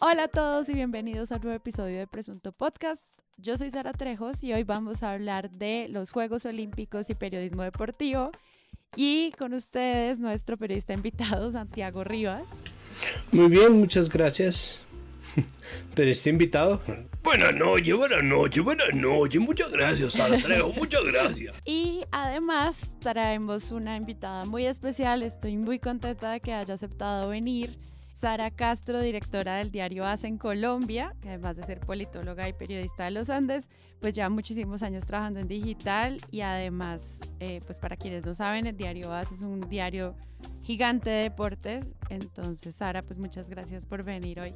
Hola a todos y bienvenidos a un nuevo episodio de Presunto Podcast. Yo soy Sara Trejos y hoy vamos a hablar de los Juegos Olímpicos y periodismo deportivo. Y con ustedes nuestro periodista invitado, Santiago Rivas. Muy bien, muchas gracias. Periodista invitado. Buenas noches, muchas gracias, Sara Trejos, muchas gracias. Y además traemos una invitada muy especial, estoy muy contenta de que haya aceptado venir. Sara Castro, directora del diario AS en Colombia, que además de ser politóloga y periodista de los Andes, pues lleva muchísimos años trabajando en digital y además, pues para quienes no saben, el diario AS es un diario gigante de deportes. Entonces, Sara, pues muchas gracias por venir hoy.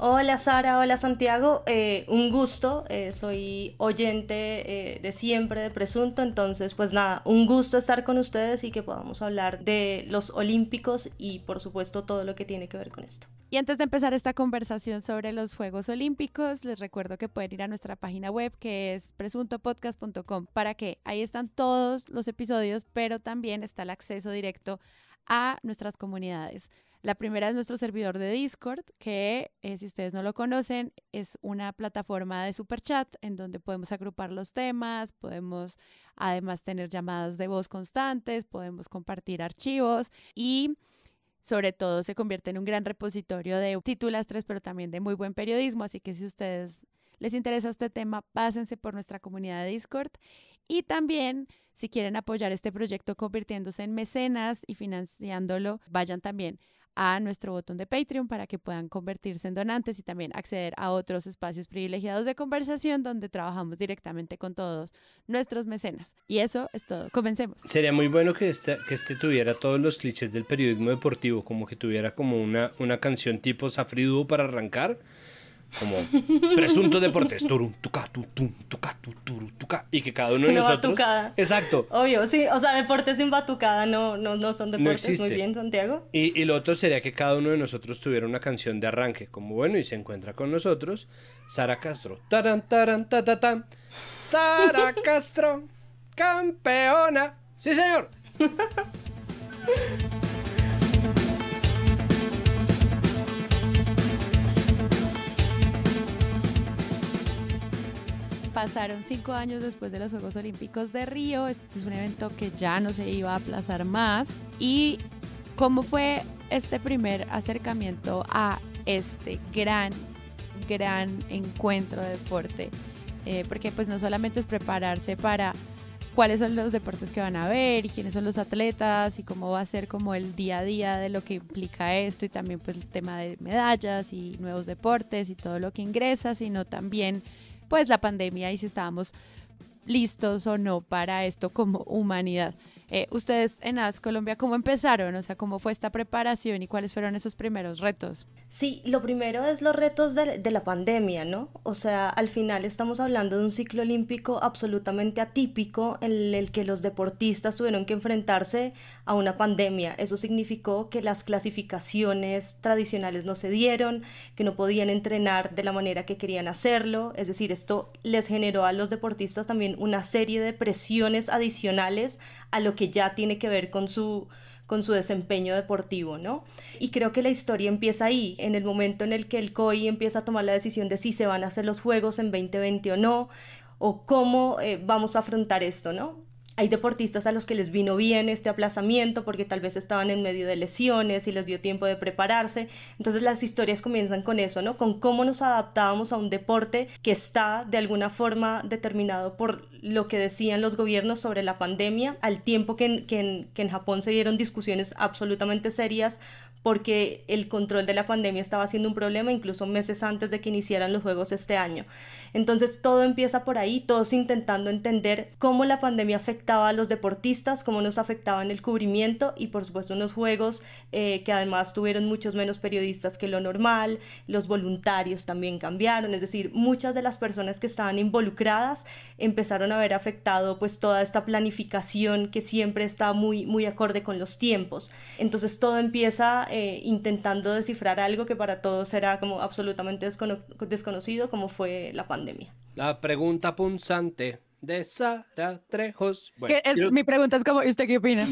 Hola Sara, hola Santiago, un gusto, soy oyente de siempre de Presunto, entonces pues nada, un gusto estar con ustedes y que podamos hablar de los Olímpicos y por supuesto todo lo que tiene que ver con esto. Y antes de empezar esta conversación sobre los Juegos Olímpicos, les recuerdo que pueden ir a nuestra página web que es presuntopodcast.com. ¿Para qué? Ahí están todos los episodios, pero también está el acceso directo a nuestras comunidades. La primera es nuestro servidor de Discord, que si ustedes no lo conocen, es una plataforma de superchat en donde podemos agrupar los temas, podemos además tener llamadas de voz constantes, podemos compartir archivos y sobre todo se convierte en un gran repositorio de titulastres, pero también de muy buen periodismo. Así que si a ustedes les interesa este tema, pásense por nuestra comunidad de Discord. Y también, si quieren apoyar este proyecto convirtiéndose en mecenas y financiándolo, vayan también a nuestro botón de Patreon para que puedan convertirse en donantes y también acceder a otros espacios privilegiados de conversación donde trabajamos directamente con todos nuestros mecenas. Y eso es todo. Comencemos. Sería muy bueno que este tuviera todos los clichés del periodismo deportivo, como que tuviera como una canción tipo Safri Duo para arrancar, como Presunto Deportes, turum, tuca, tutum, tuca, turum, tuca, y que cada uno de nosotros... Batucada. Exacto. Obvio, sí, o sea, deportes sin batucada no son deportes, no muy bien, Santiago. Y lo otro sería que cada uno de nosotros tuviera una canción de arranque, como bueno, y se encuentra con nosotros Sara Castro. Taran, taran, ta, ta, tan. Sara Castro, campeona. Sí, señor. Pasaron 5 años después de los Juegos Olímpicos de Río. Este es un evento que ya no se iba a aplazar más. ¿Y cómo fue este primer acercamiento a este gran encuentro de deporte? Porque pues no solamente es prepararse para cuáles son los deportes que van a ver y quiénes son los atletas y cómo va a ser como el día a día de lo que implica esto y también pues el tema de medallas y nuevos deportes y todo lo que ingresa, sino también pues la pandemia y si estábamos listos o no para esto como humanidad. Ustedes en AS Colombia, ¿cómo empezaron? O sea, ¿cómo fue esta preparación y cuáles fueron esos primeros retos? Sí, lo primero es los retos de la pandemia, ¿no? O sea, al final estamos hablando de un ciclo olímpico absolutamente atípico en el que los deportistas tuvieron que enfrentarse a una pandemia. Eso significó que las clasificaciones tradicionales no se dieron, que no podían entrenar de la manera que querían hacerlo. Es decir, esto les generó a los deportistas también una serie de presiones adicionales a lo que ya tiene que ver con su desempeño deportivo, ¿no? Y creo que la historia empieza ahí, en el momento en el que el COI empieza a tomar la decisión de si se van a hacer los Juegos en 2020 o no, o cómo vamos a afrontar esto, ¿no? Hay deportistas a los que les vino bien este aplazamiento porque tal vez estaban en medio de lesiones y les dio tiempo de prepararse. Entonces las historias comienzan con eso, ¿no? Con cómo nos adaptábamos a un deporte que está de alguna forma determinado por lo que decían los gobiernos sobre la pandemia, al tiempo que en Japón se dieron discusiones absolutamente serias porque el control de la pandemia estaba siendo un problema incluso meses antes de que iniciaran los Juegos este año. Entonces todo empieza por ahí, todos intentando entender cómo la pandemia afectaba a los deportistas, cómo nos afectaba en el cubrimiento y por supuesto unos Juegos que además tuvieron muchos menos periodistas que lo normal, los voluntarios también cambiaron, es decir, muchas de las personas que estaban involucradas empezaron a ver afectado pues toda esta planificación que siempre está muy acorde con los tiempos. Entonces todo empieza intentando descifrar algo que para todos era como absolutamente desconocido, como fue la pandemia. La pregunta punzante de Sara Trejos. Bueno, mi pregunta es como, ¿usted qué opina?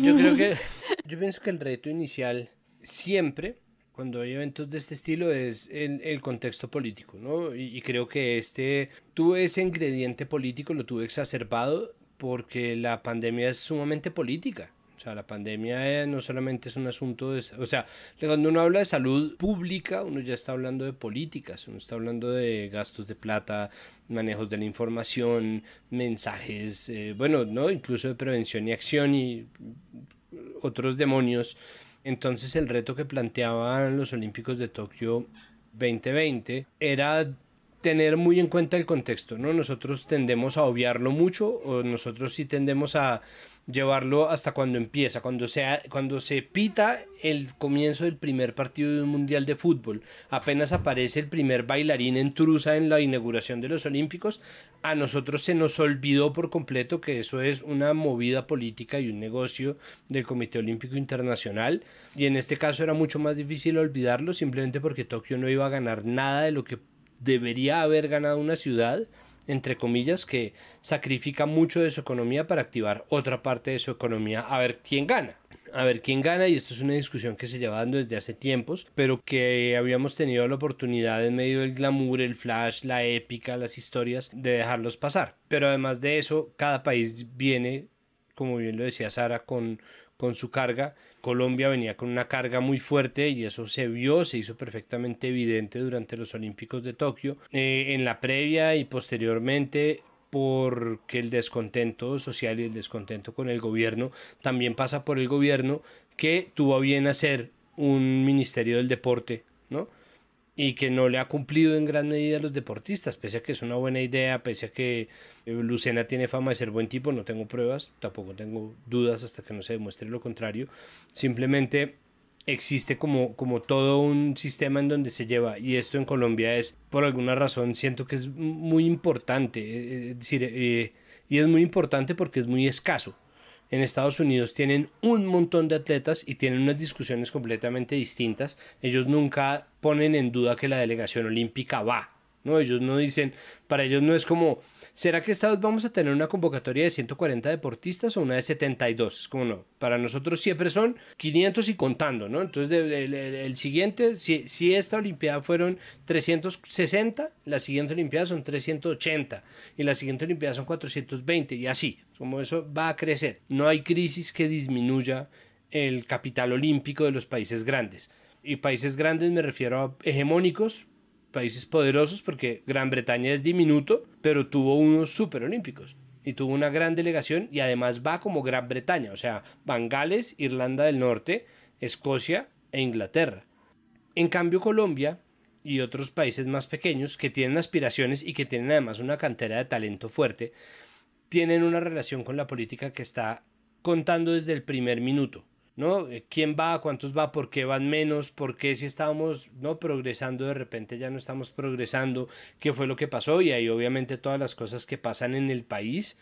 Yo pienso que el reto inicial siempre, cuando hay eventos de este estilo es el contexto político, ¿no? Y creo que tuve ese ingrediente político, lo tuve exacerbado porque la pandemia es sumamente política. O sea, la pandemia no solamente es un asunto de... O sea, cuando uno habla de salud pública, uno ya está hablando de políticas, uno está hablando de gastos de plata, manejos de la información, mensajes, bueno, ¿no? Incluso de prevención y acción y otros demonios. Entonces el reto que planteaban los Olímpicos de Tokio 2020 era tener muy en cuenta el contexto, ¿no? Nosotros tendemos a obviarlo mucho, o nosotros sí tendemos a llevarlo hasta cuando empieza, cuando se pita el comienzo del primer partido de un mundial de fútbol, apenas aparece el primer bailarín en Trusa en la inauguración de los Olímpicos, a nosotros se nos olvidó por completo que eso es una movida política y un negocio del Comité Olímpico Internacional, y en este caso era mucho más difícil olvidarlo simplemente porque Tokio no iba a ganar nada de lo que debería haber ganado una ciudad, entre comillas, que sacrifica mucho de su economía para activar otra parte de su economía, a ver quién gana. A ver quién gana, y esto es una discusión que se lleva dando desde hace tiempos, pero que habíamos tenido la oportunidad en medio del glamour, el flash, la épica, las historias, de dejarlos pasar. Pero además de eso, cada país viene, como bien lo decía Sara, con su carga. Colombia venía con una carga muy fuerte y eso se hizo perfectamente evidente durante los Olímpicos de Tokio, en la previa y posteriormente, porque el descontento social y el descontento con el gobierno también pasa por el gobierno, que tuvo a bien hacer un ministerio del deporte, ¿no? Y que no le ha cumplido en gran medida a los deportistas, pese a que es una buena idea, pese a que Lucena tiene fama de ser buen tipo, no tengo pruebas, tampoco tengo dudas hasta que no se demuestre lo contrario, simplemente existe como todo un sistema en donde se lleva, y esto en Colombia es, por alguna razón, siento que es muy importante, es decir, y es muy importante porque es muy escaso. En Estados Unidos tienen un montón de atletas y tienen unas discusiones completamente distintas. Ellos nunca ponen en duda que la delegación olímpica va, ¿no? Ellos no dicen, para ellos no es como, ¿será que esta vez vamos a tener una convocatoria de 140 deportistas o una de 72? Es como no, para nosotros siempre son 500 y contando, ¿no? Entonces el siguiente, si esta olimpiada fueron 360, la siguiente olimpiada son 380 y la siguiente olimpiada son 420 y así, como eso va a crecer. No hay crisis que disminuya el capital olímpico de los países grandes. Y países grandes me refiero a hegemónicos, países poderosos, porque Gran Bretaña es diminuto, pero tuvo unos super olímpicos y tuvo una gran delegación, y además va como Gran Bretaña, o sea, van Gales, Irlanda del Norte, Escocia e Inglaterra. En cambio, Colombia y otros países más pequeños que tienen aspiraciones y que tienen además una cantera de talento fuerte, tienen una relación con la política que está contando desde el primer minuto, ¿no? ¿Quién va? ¿Cuántos va? ¿Por qué van menos? ¿Por qué si estábamos, no, progresando de repente ya no estamos progresando? ¿Qué fue lo que pasó? Y ahí obviamente todas las cosas que pasan en el país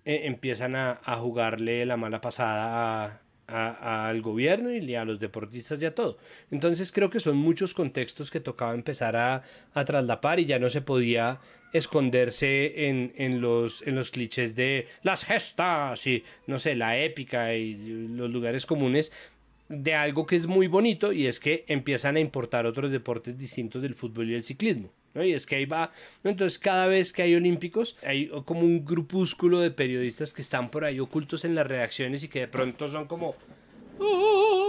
empiezan a jugarle la mala pasada al gobierno y a los deportistas y a todo. Entonces creo que son muchos contextos que tocaba empezar a traslapar, y ya no se podía esconderse en los clichés de las gestas y no sé, la épica y los lugares comunes de algo que es muy bonito, y es que empiezan a importar otros deportes distintos del fútbol y el ciclismo, ¿no? Y es que ahí va, ¿no? Entonces cada vez que hay olímpicos hay como un grupúsculo de periodistas que están por ahí ocultos en las redacciones y que de pronto son como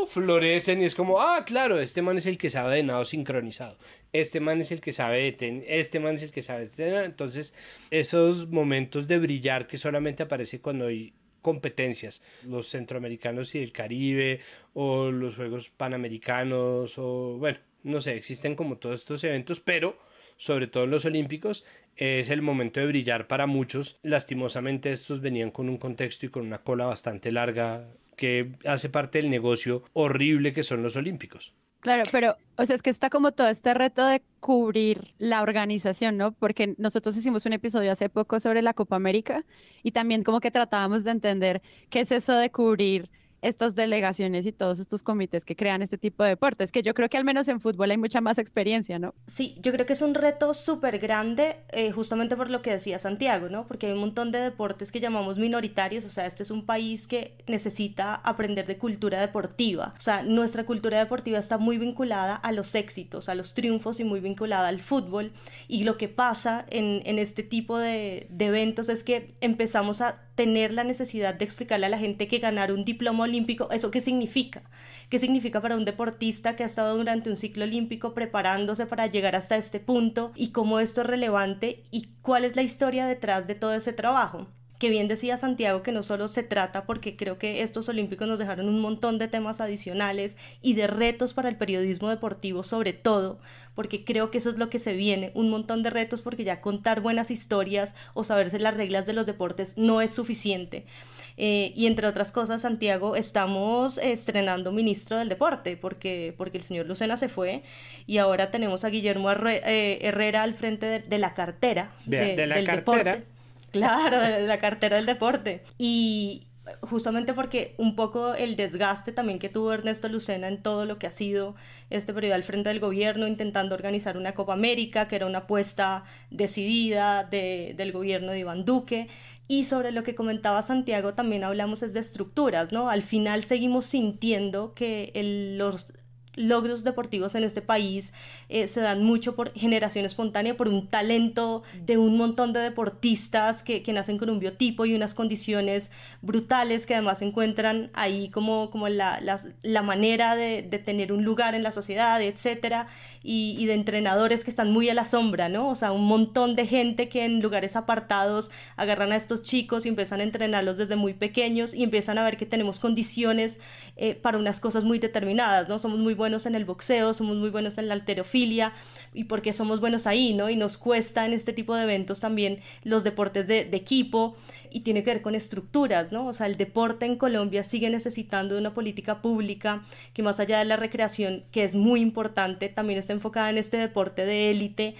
florecen, y es como, claro, este man es el que sabe de nado sincronizado, este man es el que sabe de tenis, este man es el que sabe de... Entonces esos momentos de brillar que solamente aparece cuando hay competencias, los centroamericanos y el Caribe, o los Juegos Panamericanos, o bueno, no sé, existen como todos estos eventos, pero sobre todo en los Olímpicos es el momento de brillar para muchos. Lastimosamente estos venían con un contexto y con una cola bastante larga que hace parte del negocio horrible que son los Olímpicos. Claro, pero, o sea, es que está como todo este reto de cubrir la organización, ¿no? Porque nosotros hicimos un episodio hace poco sobre la Copa América y también como que tratábamos de entender qué es eso de cubrir estas delegaciones y todos estos comités que crean este tipo de deportes, que yo creo que al menos en fútbol hay mucha más experiencia, ¿no? Sí, yo creo que es un reto súper grande, justamente por lo que decía Santiago, ¿no? Porque hay un montón de deportes que llamamos minoritarios, o sea, este es un país que necesita aprender de cultura deportiva, o sea, nuestra cultura deportiva está muy vinculada a los éxitos, a los triunfos y muy vinculada al fútbol, y lo que pasa en este tipo de eventos es que empezamos a tener la necesidad de explicarle a la gente que ganar un diploma olímpico, ¿eso qué significa? ¿Qué significa para un deportista que ha estado durante un ciclo olímpico preparándose para llegar hasta este punto y cómo esto es relevante y cuál es la historia detrás de todo ese trabajo? Que bien decía Santiago que no solo se trata, porque creo que estos olímpicos nos dejaron un montón de temas adicionales y de retos para el periodismo deportivo sobre todo, porque creo que eso es lo que se viene, un montón de retos, porque ya contar buenas historias o saberse las reglas de los deportes no es suficiente. Y entre otras cosas, Santiago, estamos estrenando ministro del deporte, porque el señor Lucena se fue y ahora tenemos a Guillermo Herrera al frente de la cartera de la del cartera. deporte. Claro, de la cartera del deporte. Y justamente porque un poco el desgaste también que tuvo Ernesto Lucena en todo lo que ha sido este periodo al frente del gobierno, intentando organizar una Copa América, que era una apuesta decidida del gobierno de Iván Duque. Y sobre lo que comentaba Santiago también hablamos es de estructuras, ¿no? Al final seguimos sintiendo que los logros deportivos en este país se dan mucho por generación espontánea, por un talento de un montón de deportistas que nacen con un biotipo y unas condiciones brutales, que además se encuentran ahí como la manera de tener un lugar en la sociedad, etcétera, y de entrenadores que están muy a la sombra, ¿no? O sea, un montón de gente que en lugares apartados agarran a estos chicos y empiezan a entrenarlos desde muy pequeños y empiezan a ver que tenemos condiciones para unas cosas muy determinadas, ¿no? Somos muy buenos en el boxeo, somos muy buenos en la halterofilia, y porque somos buenos ahí, ¿no? Y nos cuesta en este tipo de eventos también los deportes de equipo, y tiene que ver con estructuras, ¿no? O sea, el deporte en Colombia sigue necesitando de una política pública que, más allá de la recreación, que es muy importante, también está enfocada en este deporte de élite,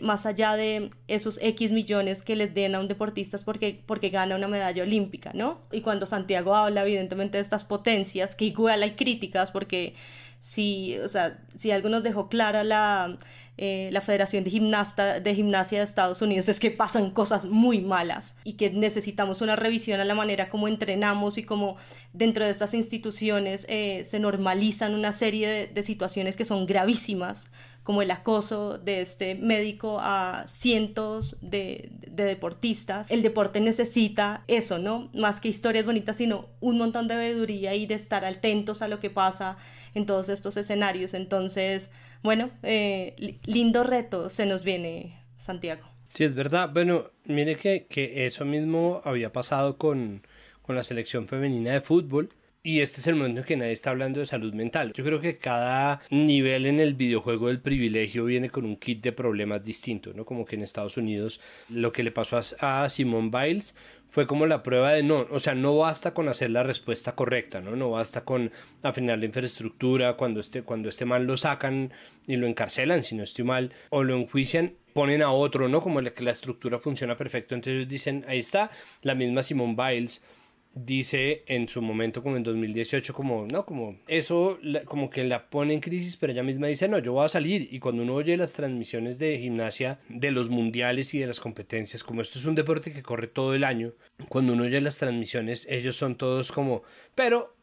más allá de esos X millones que les den a un deportista porque gana una medalla olímpica, ¿no? Y cuando Santiago habla evidentemente de estas potencias, que igual hay críticas, porque si algo nos dejó clara la Federación de Gimnasia de Estados Unidos, es que pasan cosas muy malas y que necesitamos una revisión a la manera como entrenamos y como dentro de estas instituciones se normalizan una serie de situaciones que son gravísimas, como el acoso de este médico a cientos de deportistas. El deporte necesita eso, ¿no? Más que historias bonitas, sino un montón de sabiduría y de estar atentos a lo que pasa en todos estos escenarios. Entonces, bueno, lindo reto se nos viene, Santiago. Sí, es verdad. Bueno, mire que eso mismo había pasado con la selección femenina de fútbol. Y este es el momento en que nadie está hablando de salud mental. Yo creo que cada nivel en el videojuego del privilegio viene con un kit de problemas distinto, ¿no? Como que en Estados Unidos lo que le pasó a Simone Biles fue como la prueba de no, o sea, no basta con hacer la respuesta correcta, ¿no? No basta con afinar la infraestructura, cuando este man lo sacan y lo encarcelan, si no estoy mal, o lo enjuician, ponen a otro, ¿no? Como que la estructura funciona perfecto. Entonces dicen, ahí está, la misma Simone Biles dice en su momento, como en 2018, como eso como que la pone en crisis, pero ella misma dice, no, yo voy a salir. Y cuando uno oye las transmisiones de gimnasia de los mundiales y de las competencias, como esto es un deporte que corre todo el año, cuando uno oye las transmisiones, ellos son todos como, pero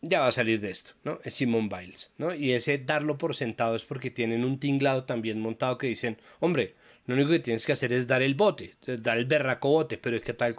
ya va a salir de esto, ¿no? Es Simone Biles, ¿no? Y ese darlo por sentado es porque tienen un tinglado también montado que dicen, hombre, lo único que tienes que hacer es dar el bote, dar el berraco bote, pero ¿qué tal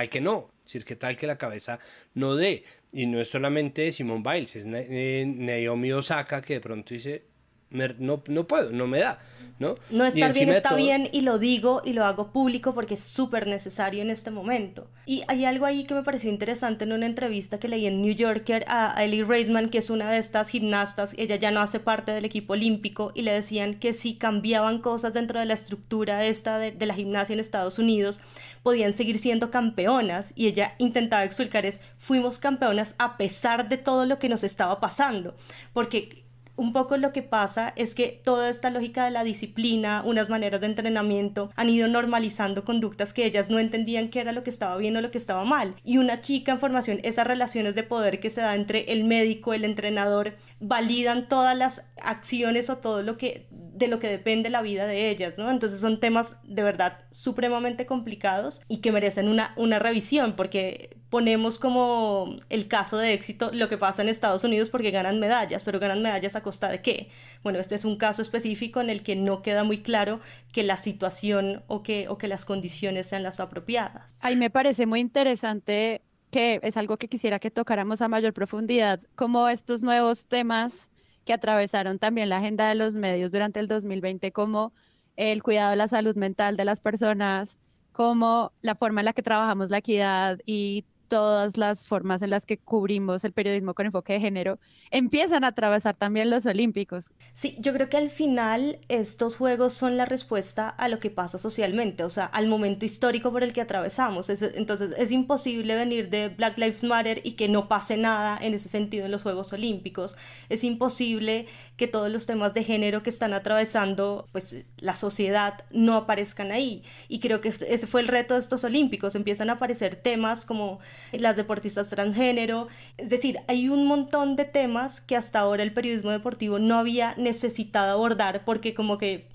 que no? Es decir, ¿qué tal que la cabeza no dé? Y no es solamente Simone Biles, es Naomi Osaka, que de pronto dice, no puedo, no me da, ¿no? No estar bien está bien, y lo digo y lo hago público porque es súper necesario en este momento. Y hay algo ahí que me pareció interesante en una entrevista que leí en New Yorker a Ellie Reisman, que es una de estas gimnastas. Ella ya no hace parte del equipo olímpico, y le decían que si cambiaban cosas dentro de la estructura esta de la gimnasia en Estados Unidos, podían seguir siendo campeonas. Y ella intentaba explicar fuimos campeonas a pesar de todo lo que nos estaba pasando, porque un poco lo que pasa es que toda esta lógica de la disciplina, unas maneras de entrenamiento, han ido normalizando conductas que ellas no entendían qué era lo que estaba bien o lo que estaba mal. Y una chica en formación, esas relaciones de poder que se da entre el médico, el entrenador, validan todas las acciones o todo lo que de lo que depende la vida de ellas, ¿no? Entonces son temas de verdad supremamente complicados y que merecen una revisión, porque ponemos como el caso de éxito lo que pasa en Estados Unidos porque ganan medallas, pero ganan medallas a costa de qué. Bueno, este es un caso específico en el que no queda muy claro que la situación o que las condiciones sean las apropiadas. Ahí me parece muy interesante, que es algo que quisiera que tocáramos a mayor profundidad, como estos nuevos temas que atravesaron también la agenda de los medios durante el 2020, como el cuidado de la salud mental de las personas, como la forma en la que trabajamos la equidad y todas las formas en las que cubrimos el periodismo con enfoque de género, empiezan a atravesar también los olímpicos. Sí, yo creo que al final estos juegos son la respuesta a lo que pasa socialmente, o sea, al momento histórico por el que atravesamos. Entonces es imposible venir de Black Lives Matter y que no pase nada en ese sentido en los Juegos Olímpicos. Es imposible que todos los temas de género que están atravesando pues la sociedad no aparezcan ahí. Y creo que ese fue el reto de estos Olímpicos. Empiezan a aparecer temas como las deportistas transgénero, es decir, hay un montón de temas que hasta ahora el periodismo deportivo no había necesitado abordar porque como que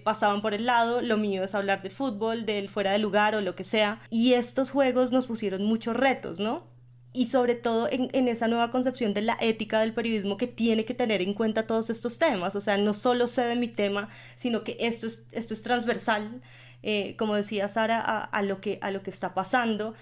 pasaban por el lado, lo mío es hablar del fútbol, del fuera de lugar o lo que sea, y estos juegos nos pusieron muchos retos, ¿no? Y sobre todo en esa nueva concepción de la ética del periodismo que tiene que tener en cuenta todos estos temas, o sea, no solo sé de mi tema, sino que esto es transversal, como decía Sara, a lo que está pasando.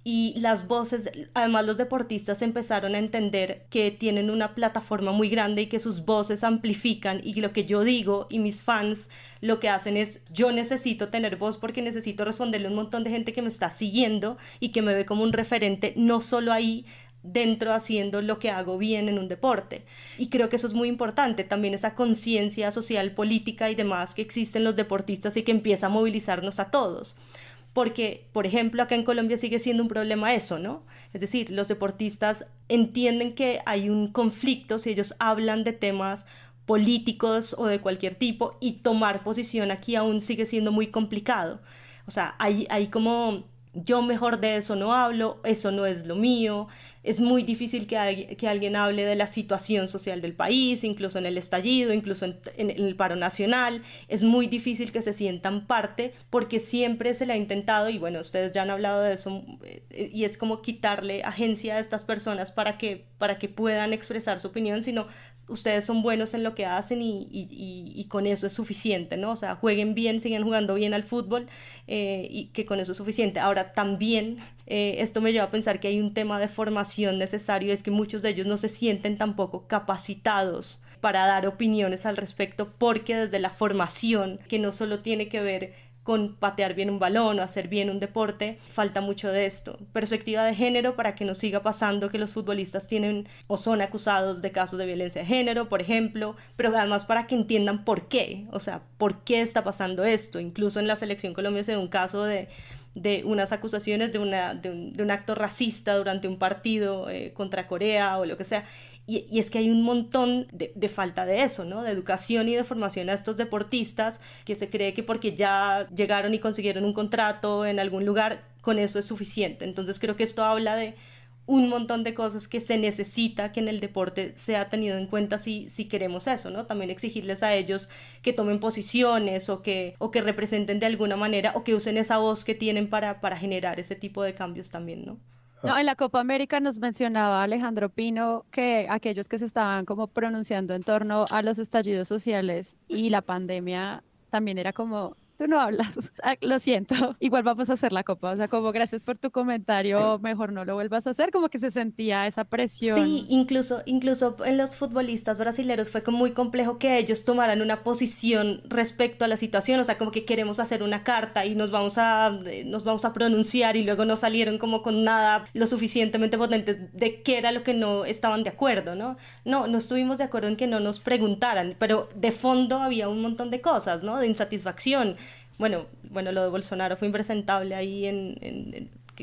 Y las voces, además los deportistas empezaron a entender que tienen una plataforma muy grande y que sus voces amplifican, y lo que yo digo y mis fans lo que hacen es, yo necesito tener voz porque necesito responderle a un montón de gente que me está siguiendo y que me ve como un referente, no solo ahí dentro haciendo lo que hago bien en un deporte. Y creo que eso es muy importante, también esa conciencia social, política y demás que existe en los deportistas y que empieza a movilizarnos a todos. Porque, por ejemplo, acá en Colombia sigue siendo un problema eso, ¿no? Es decir, los deportistas entienden que hay un conflicto si ellos hablan de temas políticos o de cualquier tipo, y tomar posición aquí aún sigue siendo muy complicado. O sea, hay como, yo mejor de eso no hablo, eso no es lo mío. Es muy difícil que alguien hable de la situación social del país, incluso en el estallido, incluso en el paro nacional. Es muy difícil que se sientan parte porque siempre se le ha intentado, y bueno, ustedes ya han hablado de eso, y es como quitarle agencia a estas personas para que puedan expresar su opinión, sino ustedes son buenos en lo que hacen y con eso es suficiente, ¿no? O sea, jueguen bien, sigan jugando bien al fútbol, y que con eso es suficiente. Ahora también esto me lleva a pensar que hay un tema de formación necesario, es que muchos de ellos no se sienten tampoco capacitados para dar opiniones al respecto, porque desde la formación, que no solo tiene que ver con patear bien un balón o hacer bien un deporte, falta mucho de esto. Perspectiva de género, para que no siga pasando que los futbolistas tienen o son acusados de casos de violencia de género, por ejemplo, pero además para que entiendan por qué, o sea, por qué está pasando esto. Incluso en la selección Colombia se da un caso de unas acusaciones de un acto racista durante un partido contra Corea o lo que sea. Y es que hay un montón de falta de eso, ¿no? De educación y de formación a estos deportistas, que se cree que porque ya llegaron y consiguieron un contrato en algún lugar, con eso es suficiente. Entonces creo que esto habla de un montón de cosas que se necesita que en el deporte sea tenido en cuenta si queremos eso, ¿no? También exigirles a ellos que tomen posiciones o que representen de alguna manera, o que usen esa voz que tienen para generar ese tipo de cambios también, ¿no? No, en la Copa América nos mencionaba Alejandro Pino que aquellos que se estaban como pronunciando en torno a los estallidos sociales y la pandemia también era como, tú no hablas, ah, lo siento, igual vamos a hacer la Copa, o sea, como gracias por tu comentario, mejor no lo vuelvas a hacer, como que se sentía esa Sí, presión. incluso en los futbolistas brasileños fue como muy complejo que ellos tomaran una posición respecto a la situación, o sea, como que queremos hacer una carta y nos vamos a pronunciar, y luego no salieron como con nada lo suficientemente potente de qué era lo que no estaban de acuerdo, ¿no? No estuvimos de acuerdo en que no nos preguntaran, pero de fondo había un montón de cosas, ¿no? De insatisfacción. Bueno, lo de Bolsonaro fue impresentable ahí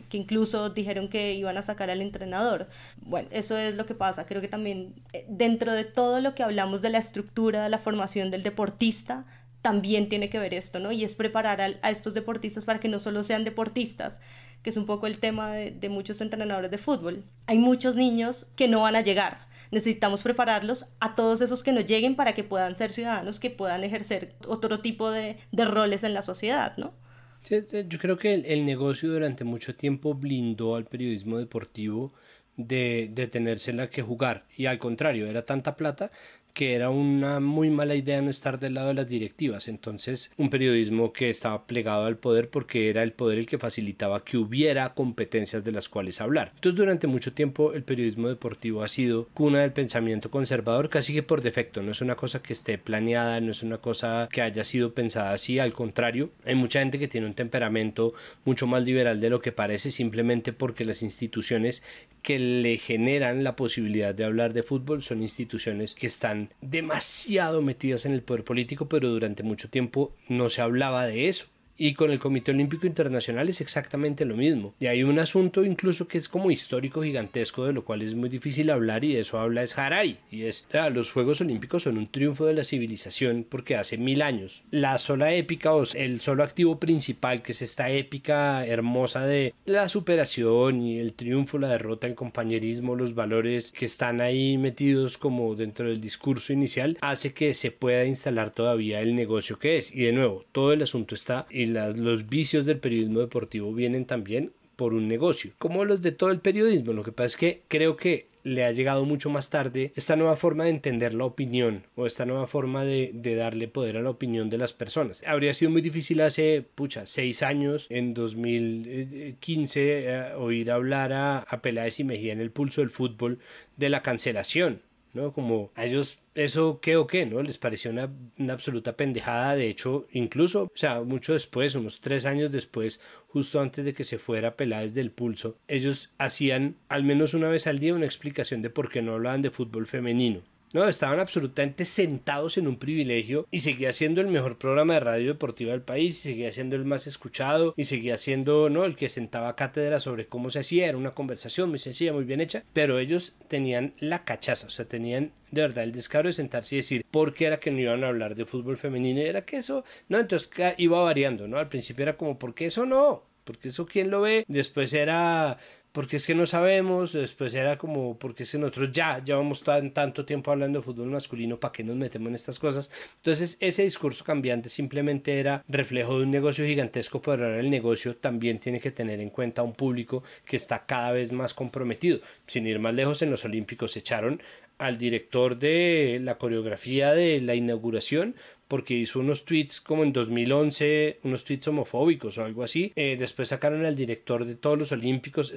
que incluso dijeron que iban a sacar al entrenador. Bueno, eso es lo que pasa. Creo que también dentro de todo lo que hablamos de la estructura, de la formación del deportista, también tiene que ver esto, ¿no? Y es preparar a estos deportistas para que no solo sean deportistas, que es un poco el tema de muchos entrenadores de fútbol. Hay muchos niños que no van a llegar. Necesitamos prepararlos a todos esos que no lleguen para que puedan ser ciudadanos, que puedan ejercer otro tipo de roles en la sociedad, ¿no? Sí, yo creo que el negocio durante mucho tiempo blindó al periodismo deportivo de tenérsela que jugar, y al contrario, era tanta plata que era una muy mala idea no estar del lado de las directivas. Entonces, un periodismo que estaba plegado al poder, porque era el poder el que facilitaba que hubiera competencias de las cuales hablar. Entonces, durante mucho tiempo el periodismo deportivo ha sido cuna del pensamiento conservador, casi que por defecto. No es una cosa que esté planeada, no es una cosa que haya sido pensada así, al contrario. Hay mucha gente que tiene un temperamento mucho más liberal de lo que parece, simplemente porque las instituciones que le generan la posibilidad de hablar de fútbol son instituciones que están demasiado metidas en el poder político, pero durante mucho tiempo no se hablaba de eso. Y con el Comité Olímpico Internacional es exactamente lo mismo. Y hay un asunto incluso que es como histórico, gigantesco, de lo cual es muy difícil hablar, y de eso habla es Harari. Y es, los Juegos Olímpicos son un triunfo de la civilización porque hace 1000 años la sola épica, o el solo activo principal, que es esta épica hermosa de la superación y el triunfo, la derrota, el compañerismo, los valores que están ahí metidos como dentro del discurso inicial, hace que se pueda instalar todavía el negocio que es. Y de nuevo, todo el asunto está, y los vicios del periodismo deportivo vienen también por un negocio, como los de todo el periodismo. Lo que pasa es que creo que le ha llegado mucho más tarde esta nueva forma de entender la opinión, o esta nueva forma de darle poder a la opinión de las personas. Habría sido muy difícil hace 6 años, en 2015, oír hablar a Peláez y Mejía en El Pulso del Fútbol de la cancelación, ¿no? Como a ellos eso qué o qué, ¿no? Les pareció una absoluta pendejada. De hecho, incluso, o sea, mucho después, unos 3 años después, justo antes de que se fuera Peláez del Pulso, ellos hacían al menos una vez al día una explicación de por qué no hablaban de fútbol femenino. No, estaban absolutamente sentados en un privilegio, y seguía siendo el mejor programa de radio deportiva del país, y seguía siendo el más escuchado, y seguía siendo, ¿no?, el que sentaba cátedra sobre cómo se hacía. Era una conversación muy sencilla, muy bien hecha, pero ellos tenían la cachaza, o sea, tenían de verdad el descaro de sentarse y decir por qué era que no iban a hablar de fútbol femenino, y era que eso, no, entonces iba variando, ¿no? Al principio era como, ¿por qué eso no? Porque eso quién lo ve. Después era, porque es que no sabemos. Después era como, porque es que nosotros ya llevamos tanto tiempo hablando de fútbol masculino, ¿para qué nos metemos en estas cosas? Entonces ese discurso cambiante simplemente era reflejo de un negocio gigantesco, pero ahora el negocio también tiene que tener en cuenta a un público que está cada vez más comprometido. Sin ir más lejos, en los Olímpicos echaron al director de la coreografía de la inauguración porque hizo unos tweets como en 2011, unos tweets homofóbicos o algo así. Después sacaron al director de todos los Olímpicos,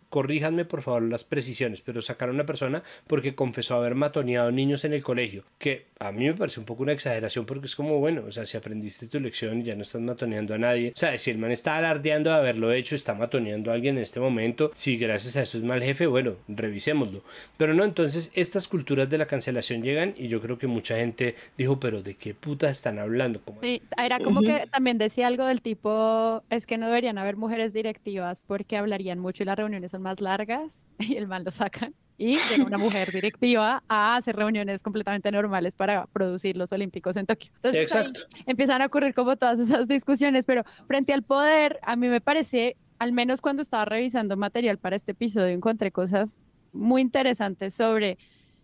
corríjanme por favor las precisiones, pero sacaron a una persona porque confesó haber matoneado niños en el colegio, que a mí me parece un poco una exageración, porque es como, bueno, o sea, si aprendiste tu lección y ya no estás matoneando a nadie, o sea, si el man está alardeando de haberlo hecho, está matoneando a alguien en este momento, si gracias a eso es mal jefe, bueno, revisémoslo. Pero no, entonces estas culturas de la cancelación llegan, y yo creo que mucha gente dijo, pero ¿de qué puta están hablando? Como... Sí, era como que también decía algo del tipo, es que no deberían haber mujeres directivas porque hablarían mucho y las reuniones son más largas, y el man lo sacan. Y llega una mujer directiva a hacer reuniones completamente normales para producir los Olímpicos en Tokio. Entonces, exacto, empiezan a ocurrir como todas esas discusiones, pero frente al poder, a mí me parece, al menos cuando estaba revisando material para este episodio, encontré cosas muy interesantes sobre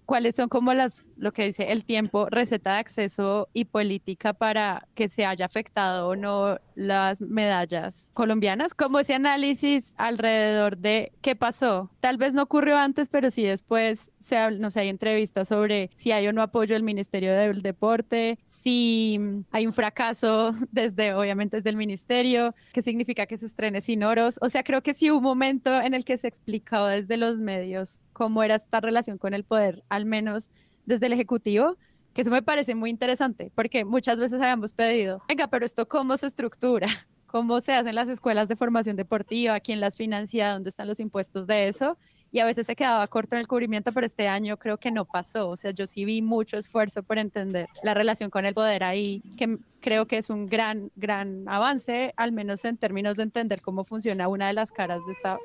cuáles son como lo que dice el tiempo, receta de acceso y política para que se haya afectado o no las medallas colombianas, como ese análisis alrededor de qué pasó. Tal vez no ocurrió antes, pero sí después no sé, hay entrevistas sobre si hay o no apoyo del Ministerio del Deporte, si hay un fracaso obviamente desde el ministerio, qué significa que se estrene sin oros. O sea, creo que sí hubo un momento en el que se explicó desde los medios cómo era esta relación con el poder, al menos desde el Ejecutivo, que eso me parece muy interesante, porque muchas veces habíamos pedido, venga, pero esto cómo se estructura, cómo se hacen las escuelas de formación deportiva, quién las financia, dónde están los impuestos de eso, y a veces se quedaba corto en el cubrimiento, pero este año creo que no pasó. O sea, yo sí vi mucho esfuerzo por entender la relación con el poder ahí, que creo que es un gran avance, al menos en términos de entender cómo funciona una de las caras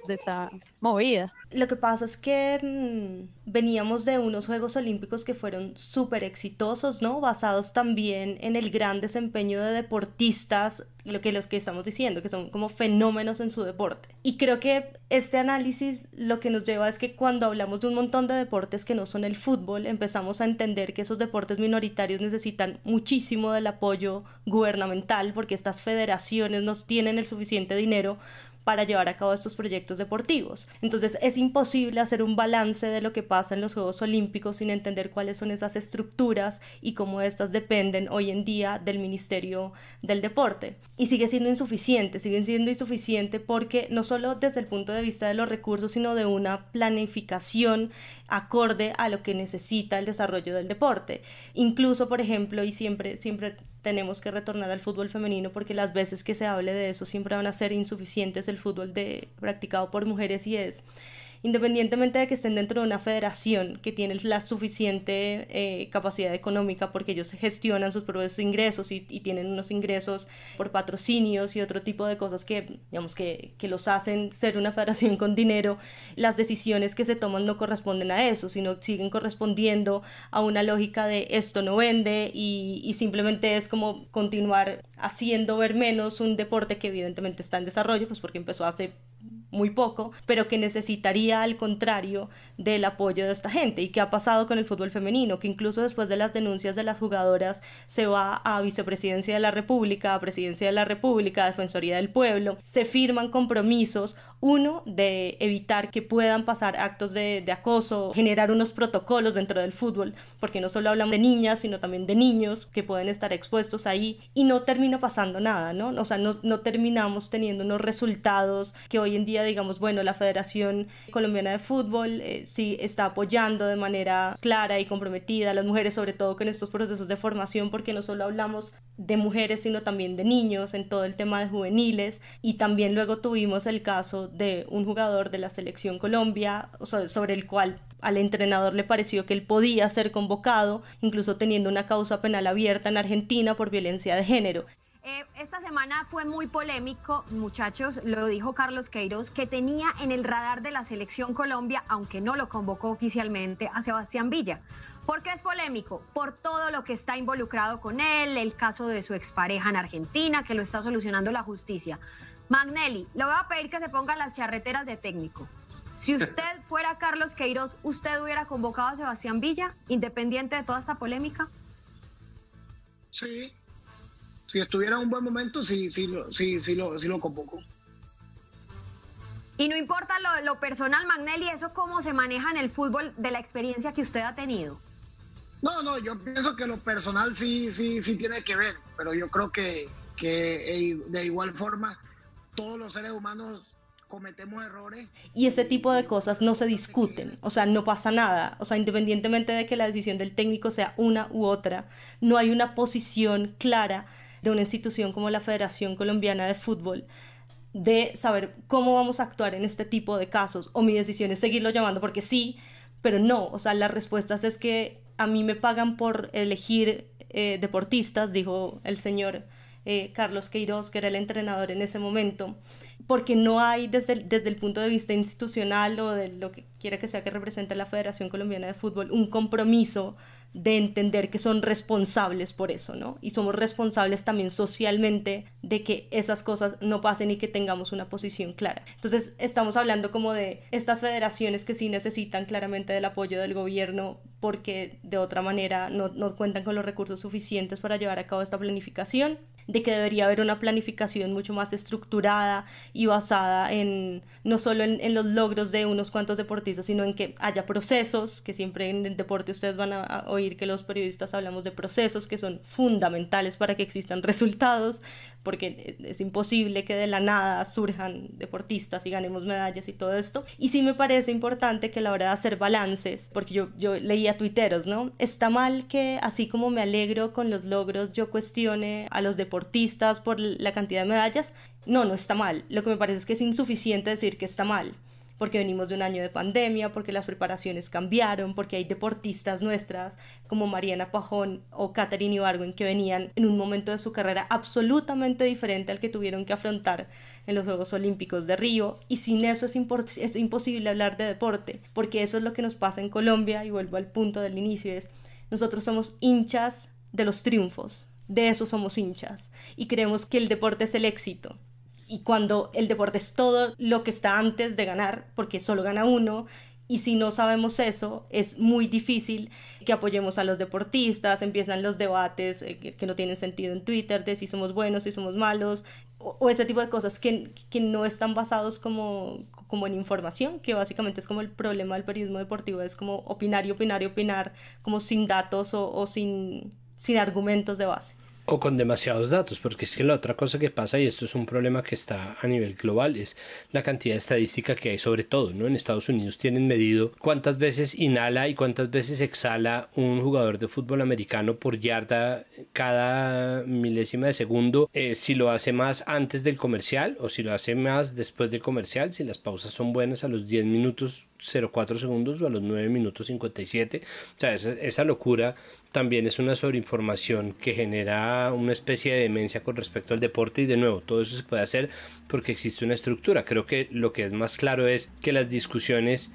de esta movida. Lo que pasa es que veníamos de unos Juegos Olímpicos que fueron súper exitosos, ¿no? Basados también en el gran desempeño de deportistas, los que estamos diciendo, que son como fenómenos en su deporte. Y creo que este análisis lo que nos lleva es que cuando hablamos de un montón de deportes que no son el fútbol, empezamos a entender que esos deportes minoritarios necesitan muchísimo del apoyo gubernamental, porque estas federaciones no tienen el suficiente dinero para llevar a cabo estos proyectos deportivos. Entonces es imposible hacer un balance de lo que pasa en los Juegos Olímpicos sin entender cuáles son esas estructuras y cómo estas dependen hoy en día del Ministerio del Deporte. Y siguen siendo insuficiente porque no solo desde el punto de vista de los recursos, sino de una planificación acorde a lo que necesita el desarrollo del deporte. Incluso, por ejemplo, y siempre tenemos que retornar al fútbol femenino porque las veces que se hable de eso siempre van a ser insuficientes el fútbol practicado por mujeres, y es independientemente de que estén dentro de una federación que tiene la suficiente capacidad económica porque ellos gestionan sus propios ingresos y tienen unos ingresos por patrocinios y otro tipo de cosas que, digamos, que los hacen ser una federación con dinero, las decisiones que se toman no corresponden a eso, sino siguen correspondiendo a una lógica de esto no vende y simplemente es como continuar haciendo ver menos un deporte que evidentemente está en desarrollo, pues porque empezó hace muy poco, pero que necesitaría al contrario del apoyo de esta gente. ¿Y qué ha pasado con el fútbol femenino? Que incluso después de las denuncias de las jugadoras se va a Vicepresidencia de la República, a Presidencia de la República, a Defensoría del Pueblo, se firman compromisos, uno, de evitar que puedan pasar actos de acoso, generar unos protocolos dentro del fútbol, porque no solo hablamos de niñas, sino también de niños que pueden estar expuestos ahí, y no termina pasando nada, ¿no? O sea, no terminamos teniendo unos resultados que hoy en día digamos, bueno, la Federación Colombiana de Fútbol sí está apoyando de manera clara y comprometida a las mujeres, sobre todo con estos procesos de formación, porque no solo hablamos de mujeres, sino también de niños, en todo el tema de juveniles, y también luego tuvimos el caso de un jugador de la Selección Colombia, o sea, sobre el cual al entrenador le pareció que él podía ser convocado, incluso teniendo una causa penal abierta en Argentina por violencia de género. Esta semana fue muy polémico, muchachos, lo dijo Carlos Queiroz, que tenía en el radar de la Selección Colombia, aunque no lo convocó oficialmente, a Sebastián Villa. ¿Por qué es polémico? Por todo lo que está involucrado con él, el caso de su expareja en Argentina, que lo está solucionando la justicia. Magnelli, le voy a pedir que se ponga las charreteras de técnico. Si usted fuera Carlos Queiroz, ¿usted hubiera convocado a Sebastián Villa, independiente de toda esta polémica? Sí. Si estuviera en un buen momento, sí lo convoco. Y no importa lo personal, Magnelli, ¿eso cómo se maneja en el fútbol de la experiencia que usted ha tenido? No, yo pienso que lo personal sí tiene que ver, pero yo creo que de igual forma todos los seres humanos cometemos errores. Y ese tipo de cosas no se discuten, o sea, no pasa nada, o sea, independientemente de que la decisión del técnico sea una u otra, no hay una posición clara de una institución como la Federación Colombiana de Fútbol de saber cómo vamos a actuar en este tipo de casos, o mi decisión es seguirlo llamando porque sí, pero no, o sea, las respuestas es que a mí me pagan por elegir deportistas, dijo el señor Carlos Queiroz, que era el entrenador en ese momento, porque no hay desde el punto de vista institucional o de lo que quiera que sea que represente la Federación Colombiana de Fútbol un compromiso de entender que son responsables por eso, ¿no? Y somos responsables también socialmente de que esas cosas no pasen y que tengamos una posición clara. Entonces estamos hablando como de estas federaciones que sí necesitan claramente del apoyo del gobierno porque de otra manera no cuentan con los recursos suficientes para llevar a cabo esta planificación, de que debería haber una planificación mucho más estructurada y basada en no solo en los logros de unos cuantos deportistas, sino en que haya procesos, que siempre en el deporte ustedes van a oír que los periodistas hablamos de procesos que son fundamentales para que existan resultados, porque es imposible que de la nada surjan deportistas y ganemos medallas y todo esto. Y sí me parece importante que a la hora de hacer balances, porque yo leía tuiteros, ¿no? Está mal que así como me alegro con los logros, yo cuestione a los deportistas por la cantidad de medallas. No está mal. Lo que me parece es que es insuficiente decir que está mal, porque venimos de un año de pandemia, porque las preparaciones cambiaron, porque hay deportistas nuestras como Mariana Pajón o Katherine Ibargüen que venían en un momento de su carrera absolutamente diferente al que tuvieron que afrontar en los Juegos Olímpicos de Río, y sin eso es imposible hablar de deporte, porque eso es lo que nos pasa en Colombia, y vuelvo al punto del inicio, es nosotros somos hinchas de los triunfos, de eso somos hinchas, y creemos que el deporte es el éxito. Y cuando el deporte es todo lo que está antes de ganar, porque solo gana uno, y si no sabemos eso, es muy difícil que apoyemos a los deportistas, empiezan los debates que no tienen sentido en Twitter, de si somos buenos, si somos malos, o ese tipo de cosas que no están basados como en información, que básicamente es como el problema del periodismo deportivo, es como opinar y opinar y opinar, como sin datos o sin argumentos de base. O con demasiados datos, porque es que la otra cosa que pasa, y esto es un problema que está a nivel global, es la cantidad de estadística que hay sobre todo, ¿no? En Estados Unidos tienen medido cuántas veces inhala y cuántas veces exhala un jugador de fútbol americano por yarda cada milésima de segundo, si lo hace más antes del comercial o si lo hace más después del comercial, si las pausas son buenas a los 10 minutos 04 segundos o a los 9 minutos 57. O sea, esa locura también es una sobreinformación que genera una especie de demencia con respecto al deporte, y de nuevo, todo eso se puede hacer porque existe una estructura. Creo que lo que es más claro es que las discusiones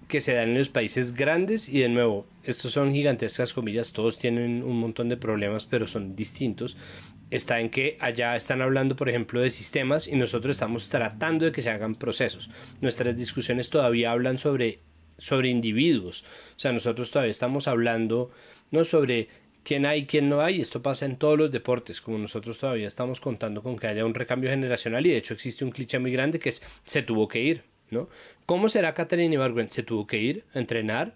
que se dan en los países grandes, y de nuevo, estos son gigantescas comillas, todos tienen un montón de problemas, pero son distintos, está en que allá están hablando, por ejemplo, de sistemas y nosotros estamos tratando de que se hagan procesos. Nuestras discusiones todavía hablan sobre individuos, o sea, nosotros todavía estamos hablando no sobre quién hay, quién no hay. Esto pasa en todos los deportes, como nosotros todavía estamos contando con que haya un recambio generacional, y de hecho existe un cliché muy grande que es se tuvo que ir, ¿no? ¿Cómo será Katherine Ibargüen? ¿Se tuvo que ir a entrenar?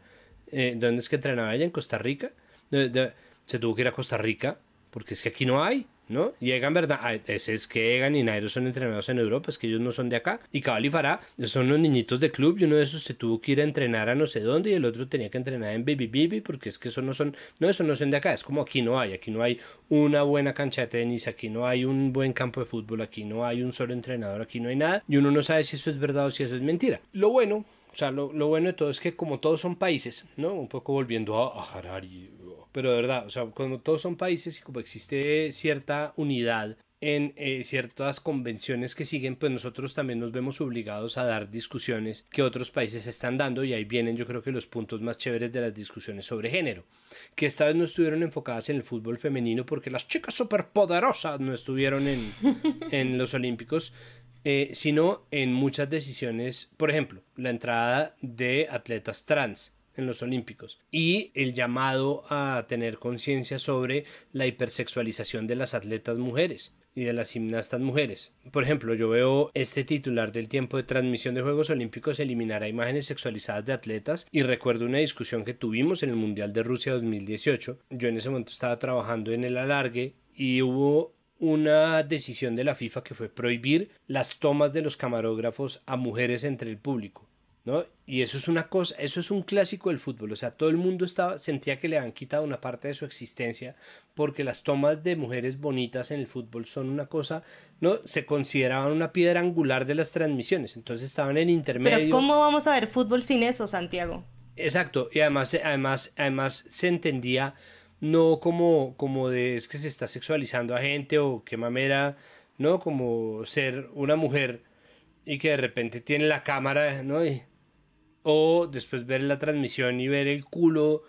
¿Dónde es que entrenaba ella? ¿En Costa Rica? Se tuvo que ir a Costa Rica porque es que aquí no hay, ¿no? Y Egan, ¿verdad? Ese es que Egan y Nairo son entrenados en Europa, es que ellos no son de acá. Y Cabal y Farah son los niñitos de club, y uno de esos se tuvo que ir a entrenar a no sé dónde, y el otro tenía que entrenar en Baby Baby, porque es que eso no son de acá. Es como aquí no hay una buena cancha de tenis, aquí no hay un buen campo de fútbol, aquí no hay un solo entrenador, aquí no hay nada, y uno no sabe si eso es verdad o si eso es mentira. Lo bueno de todo es que como todos son países, ¿no? Un poco volviendo a Harari, pero de verdad, o sea, como todos son países y como existe cierta unidad en ciertas convenciones que siguen, pues nosotros también nos vemos obligados a dar discusiones que otros países están dando, y ahí vienen yo creo que los puntos más chéveres de las discusiones sobre género, que esta vez no estuvieron enfocadas en el fútbol femenino porque las chicas superpoderosas no estuvieron en los Olímpicos, sino en muchas decisiones, por ejemplo, la entrada de atletas trans en los Olímpicos y el llamado a tener conciencia sobre la hipersexualización de las atletas mujeres y de las gimnastas mujeres. Por ejemplo, yo veo este titular del tiempo de transmisión de Juegos Olímpicos: eliminará imágenes sexualizadas de atletas, y recuerdo una discusión que tuvimos en el Mundial de Rusia 2018. Yo en ese momento estaba trabajando en el alargue y hubo una decisión de la FIFA que fue prohibir las tomas de los camarógrafos a mujeres entre el público, ¿no? Y eso es una cosa, eso es un clásico del fútbol. O sea, todo el mundo sentía que le han quitado una parte de su existencia, porque las tomas de mujeres bonitas en el fútbol son una cosa, ¿no? Se consideraban una piedra angular de las transmisiones, entonces estaban en intermedio. Pero ¿cómo vamos a ver fútbol sin eso, Santiago? Exacto, y además se entendía no como de es que se está sexualizando a gente o qué mamera, ¿no? Como ser una mujer y que de repente tiene la cámara, ¿no? O después ver la transmisión y ver el culo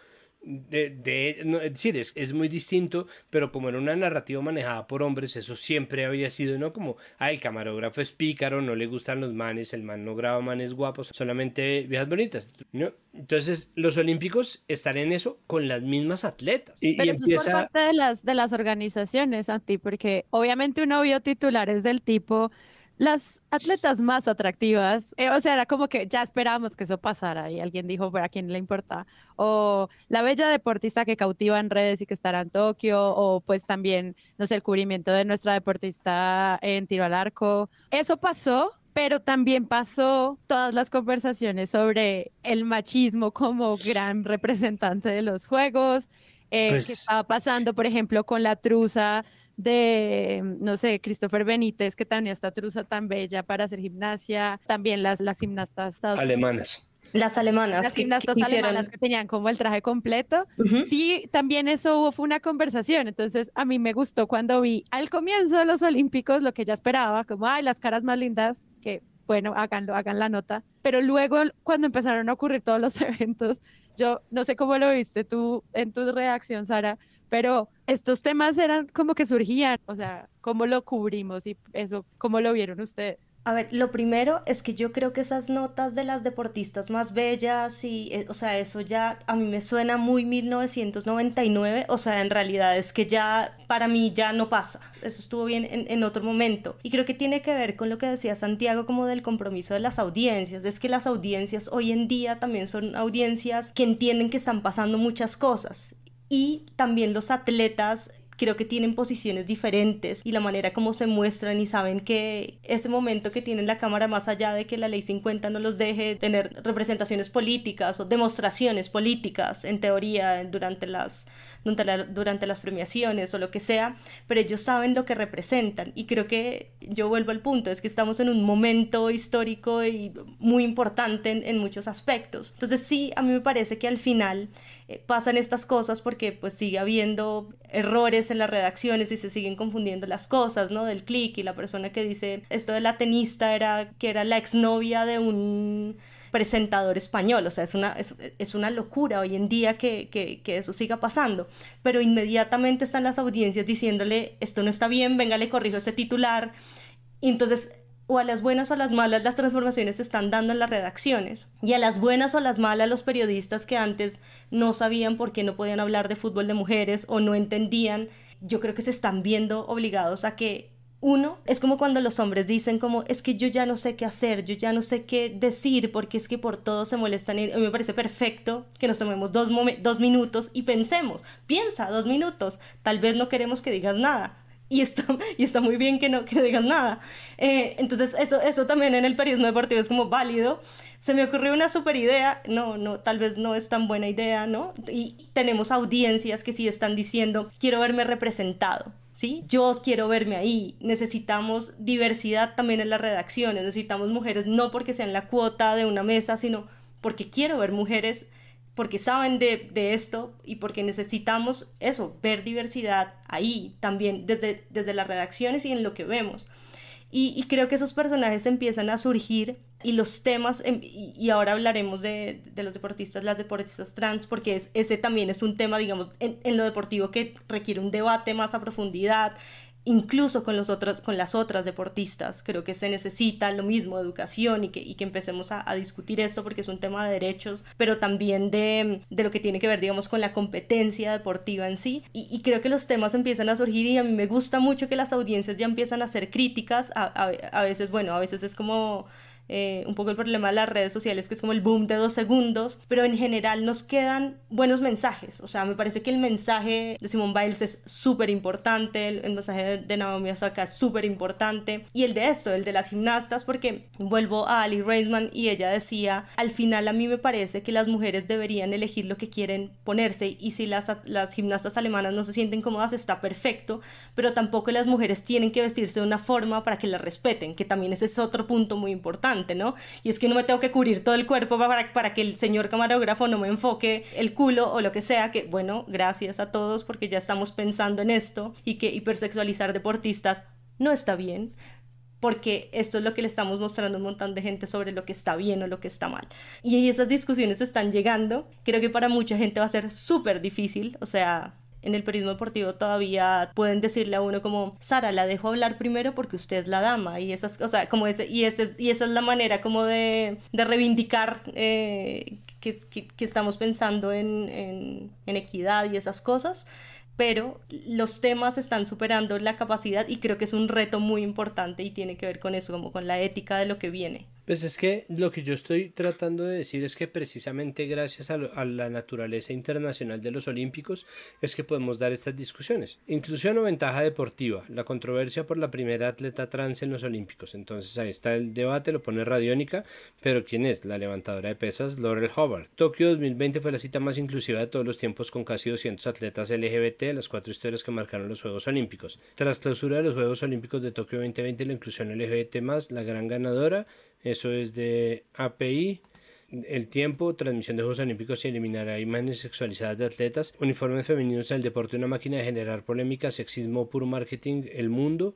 no, es decir, es muy distinto, pero como era una narrativa manejada por hombres, eso siempre había sido, ¿no? Como, el camarógrafo es pícaro, no le gustan los manes, el man no graba manes guapos, solamente viejas bonitas, ¿no? Entonces, los Olímpicos están en eso con las mismas atletas. Pero eso es por parte de las organizaciones, Santi, porque obviamente uno vio titulares del tipo: las atletas más atractivas, o sea, era como que ya esperábamos que eso pasara, y alguien dijo, ¿pero a quién le importa? O la bella deportista que cautiva en redes y que estará en Tokio, o pues también, no sé, el cubrimiento de nuestra deportista en tiro al arco. Eso pasó, pero también pasó todas las conversaciones sobre el machismo como gran representante de los juegos, que estaba pasando, por ejemplo, con la truza de, no sé, Christopher Benítez, que tenía esta truza tan bella para hacer gimnasia, también las gimnastas Alemanas. Las alemanas las que gimnastas hicieron. alemanas que tenían como el traje completo. Ujú. Sí, también eso fue una conversación. Entonces, a mí me gustó cuando vi al comienzo de los Olímpicos lo que ya esperaba, como, ay, las caras más lindas, que bueno, háganlo, hagan la nota. Pero luego, cuando empezaron a ocurrir todos los eventos, yo no sé cómo lo viste tú en tu redacción, Sara, pero estos temas eran como que surgían, o sea, cómo lo cubrimos y eso, cómo lo vieron ustedes. A ver, lo primero es que yo creo que esas notas de las deportistas más bellas y, o sea, eso ya a mí me suena muy 1999, o sea, en realidad es que ya, para mí ya no pasa, eso estuvo bien en otro momento. Y creo que tiene que ver con lo que decía Santiago como del compromiso de las audiencias, es que las audiencias hoy en día también son audiencias que entienden que están pasando muchas cosas. Y también los atletas creo que tienen posiciones diferentes y la manera como se muestran y saben que ese momento que tienen la cámara, más allá de que la ley 50 no los deje tener representaciones políticas o demostraciones políticas en teoría durante las premiaciones o lo que sea, pero ellos saben lo que representan y creo que yo vuelvo al punto, es que estamos en un momento histórico y muy importante en muchos aspectos. Entonces sí, a mí me parece que al final pasan estas cosas porque pues sigue habiendo errores en las redacciones y se siguen confundiendo las cosas, ¿no? Del click y la persona que dice esto de la tenista era la exnovia de un presentador español, o sea, es una locura hoy en día que eso siga pasando, pero inmediatamente están las audiencias diciéndole esto no está bien, venga, le corrijo este titular, y entonces o a las buenas o a las malas las transformaciones se están dando en las redacciones, y a las buenas o a las malas los periodistas que antes no sabían por qué no podían hablar de fútbol de mujeres o no entendían, yo creo que se están viendo obligados a que uno, es como cuando los hombres dicen como, es que yo ya no sé qué hacer, yo ya no sé qué decir, porque es que por todo se molestan. Y a mí me parece perfecto que nos tomemos 2 minutos y pensemos, piensa 2 minutos, tal vez no queremos que digas nada. Y está muy bien que no digas nada. Entonces eso también en el periodismo deportivo es como válido. Se me ocurrió una super idea, tal vez no es tan buena idea, ¿no? Y tenemos audiencias que sí están diciendo, quiero verme representado, ¿sí? Yo quiero verme ahí. Necesitamos diversidad también en las redacciones, necesitamos mujeres no porque sean la cuota de una mesa, sino porque quiero ver mujeres, porque saben de esto y porque necesitamos eso, ver diversidad ahí también desde las redacciones y en lo que vemos. Y creo que esos personajes empiezan a surgir y los temas, y ahora hablaremos de los deportistas, las deportistas trans, porque ese también es un tema, digamos, en lo deportivo que requiere un debate más a profundidad, incluso con las otras deportistas. Creo que se necesita lo mismo, educación y que empecemos a discutir esto porque es un tema de derechos, pero también de lo que tiene que ver, digamos, con la competencia deportiva en sí. Y creo que los temas empiezan a surgir y a mí me gusta mucho que las audiencias ya empiezan a hacer críticas. A veces, bueno, a veces es como un poco el problema de las redes sociales, que es como el boom de 2 segundos, pero en general nos quedan buenos mensajes. O sea, me parece que el mensaje de Simone Biles es súper importante, el mensaje de Naomi Osaka es súper importante, y el de las gimnastas, porque vuelvo a Ali Raisman y ella decía, al final a mí me parece que las mujeres deberían elegir lo que quieren ponerse, y si las gimnastas alemanas no se sienten cómodas está perfecto, pero tampoco las mujeres tienen que vestirse de una forma para que las respeten, que también ese es otro punto muy importante, ¿no? Y es que no me tengo que cubrir todo el cuerpo para que el señor camarógrafo no me enfoque el culo o lo que sea, que bueno, gracias a todos porque ya estamos pensando en esto, y que hipersexualizar deportistas no está bien, porque esto es lo que le estamos mostrando a un montón de gente sobre lo que está bien o lo que está mal. Y esas discusiones están llegando, creo que para mucha gente va a ser súper difícil, o sea, en el periodismo deportivo todavía pueden decirle a uno como, Sara, la dejo hablar primero porque usted es la dama, y esas, o sea, como esa es la manera como de reivindicar que estamos pensando en equidad y esas cosas, pero los temas están superando la capacidad y creo que es un reto muy importante y tiene que ver con eso, como con la ética de lo que viene. Pues es que lo que yo estoy tratando de decir es que precisamente gracias a la naturaleza internacional de los olímpicos es que podemos dar estas discusiones. Inclusión o ventaja deportiva, la controversia por la primera atleta trans en los olímpicos. Entonces ahí está el debate, lo pone Radiónica, pero ¿quién es? La levantadora de pesas, Laurel Hubbard. Tokio 2020 fue la cita más inclusiva de todos los tiempos con casi 200 atletas LGBT, las 4 historias que marcaron los Juegos Olímpicos. Tras clausura de los Juegos Olímpicos de Tokio 2020, la inclusión LGBT+, la gran ganadora. Eso es de API. El tiempo, transmisión de Juegos Olímpicos y eliminará imágenes sexualizadas de atletas. Uniformes femeninos en el deporte, una máquina de generar polémica, sexismo, puro marketing, El Mundo.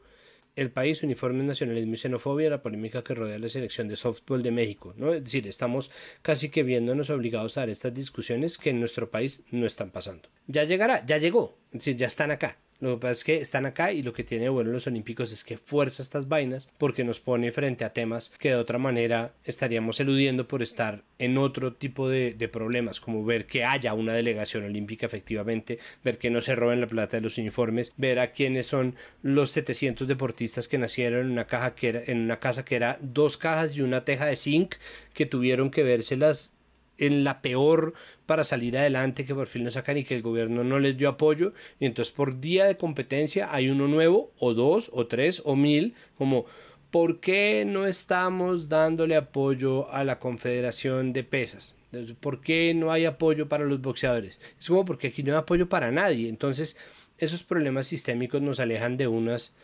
El País, uniformes, nacionalismo y xenofobia, la polémica que rodea la selección de softball de México, ¿no? Es decir, estamos casi que viéndonos obligados a dar estas discusiones que en nuestro país no están pasando. Ya llegará, ya llegó, es decir, ya están acá. Lo que pasa es que están acá y lo que tiene de bueno los olímpicos es que fuerza estas vainas porque nos pone frente a temas que de otra manera estaríamos eludiendo por estar en otro tipo de problemas, como ver que haya una delegación olímpica efectivamente, ver que no se roben la plata de los uniformes, ver a quiénes son los 700 deportistas que nacieron en una casa que era 2 cajas y una teja de zinc, que tuvieron que vérselas en la peor para salir adelante, que por fin lo sacan y que el gobierno no les dio apoyo, y entonces por día de competencia hay uno nuevo, o 2, o 3, o 1000, como ¿por qué no estamos dándole apoyo a la Confederación de Pesas? ¿Por qué no hay apoyo para los boxeadores? Es como porque aquí no hay apoyo para nadie. Entonces esos problemas sistémicos nos alejan de unas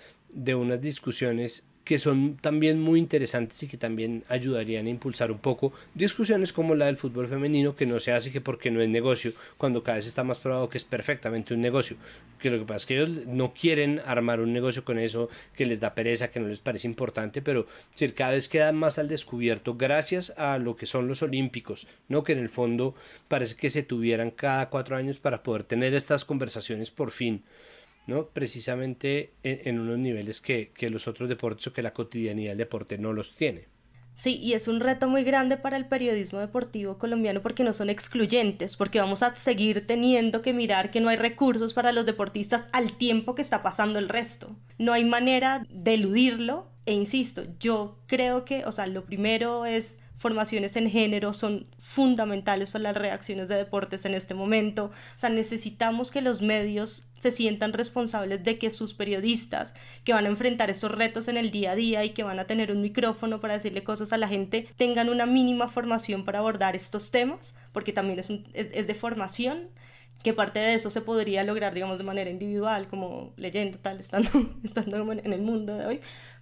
discusiones que son también muy interesantes y que también ayudarían a impulsar un poco discusiones como la del fútbol femenino, que no se hace que porque no es negocio, cuando cada vez está más probado que es perfectamente un negocio, que lo que pasa es que ellos no quieren armar un negocio con eso, que les da pereza, que no les parece importante, pero decir, cada vez quedan más al descubierto gracias a lo que son los olímpicos, ¿no? Que en el fondo parece que se tuvieran cada 4 años para poder tener estas conversaciones por fin, ¿no? Precisamente en unos niveles que los otros deportes o que la cotidianidad del deporte no los tiene. Sí, y es un reto muy grande para el periodismo deportivo colombiano porque no son excluyentes, porque vamos a seguir teniendo que mirar que no hay recursos para los deportistas al tiempo que está pasando el resto. No hay manera de eludirlo, e insisto, yo creo que, o sea, lo primero es formaciones en género, son fundamentales para las reacciones de deportes en este momento. O sea, necesitamos que los medios se sientan responsables de que sus periodistas que van a enfrentar estos retos en el día a día y que van a tener un micrófono para decirle cosas a la gente, tengan una mínima formación para abordar estos temas, porque también es de formación, que parte de eso se podría lograr, digamos, de manera individual, como leyendo, tal, estando en el mundo de hoy,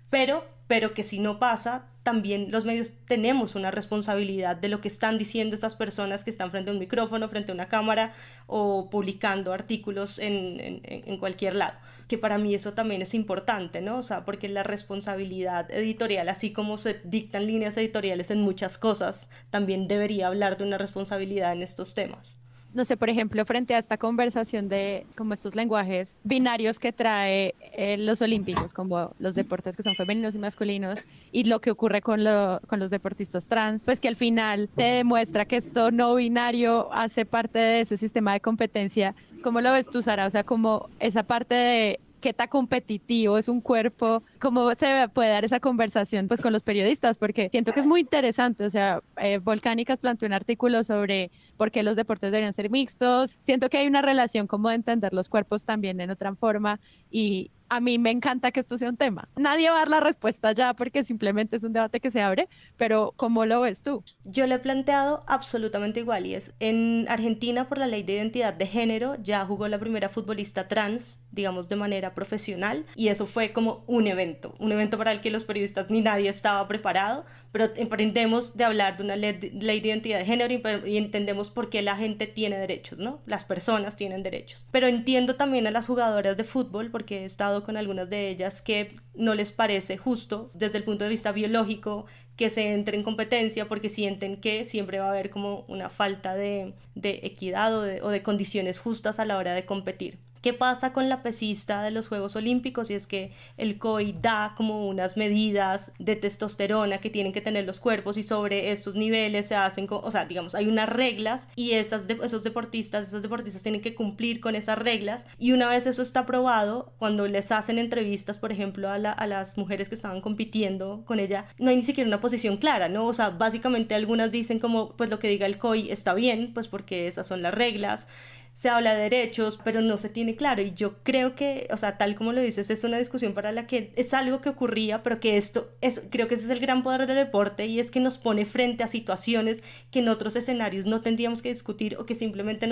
pero que si no pasa, también los medios tenemos una responsabilidad de lo que están diciendo estas personas que están frente a un micrófono, frente a una cámara o publicando artículos en cualquier lado, que para mí eso también es importante, ¿no? O sea, porque la responsabilidad editorial, así como se dictan líneas editoriales en muchas cosas, también debería hablar de una responsabilidad en estos temas. No sé, por ejemplo, frente a esta conversación de como estos lenguajes binarios que trae los olímpicos, como los deportes que son femeninos y masculinos, y lo que ocurre con los deportistas trans, pues que al final te demuestra que esto no binario hace parte de ese sistema de competencia. ¿Cómo lo ves tú, Sara? O sea, como esa parte de qué tan competitivo es un cuerpo, cómo se puede dar esa conversación pues con los periodistas, porque siento que es muy interesante. O sea, Volcánicas planteó un artículo sobre por qué los deportes deberían ser mixtos. Siento que hay una relación como de entender los cuerpos también en otra forma, y a mí me encanta que esto sea un tema. Nadie va a dar la respuesta ya porque simplemente es un debate que se abre, pero ¿cómo lo ves tú? Yo lo he planteado absolutamente igual, y es en Argentina, por la ley de identidad de género, ya jugó la primera futbolista trans, digamos, de manera profesional, y eso fue como un evento para el que los periodistas ni nadie estaba preparado, pero aprendemos de hablar de una ley de identidad de género y entendemos por qué la gente tiene derechos, ¿no? Las personas tienen derechos. Pero entiendo también a las jugadoras de fútbol, porque he estado con algunas de ellas, que no les parece justo desde el punto de vista biológico que se entre en competencia, porque sienten que siempre va a haber como una falta de equidad o de condiciones justas a la hora de competir. ¿Qué pasa con la pesista de los Juegos Olímpicos? Y es que el COI da como unas medidas de testosterona que tienen que tener los cuerpos y sobre estos niveles se hacen, o sea, digamos, hay unas reglas y esos deportistas tienen que cumplir con esas reglas, y una vez eso está aprobado, cuando les hacen entrevistas, por ejemplo, a las mujeres que estaban compitiendo con ella, no hay ni siquiera una posición clara, ¿no? O sea, básicamente algunas dicen como, pues lo que diga el COI está bien, pues porque esas son las reglas. Se habla de derechos, pero no se tiene claro, y yo creo que, o sea, tal como lo dices, es una discusión para la que es algo que ocurría, pero que creo que ese es el gran poder del deporte, y es que nos pone frente a situaciones que en otros escenarios no tendríamos que discutir o que simplemente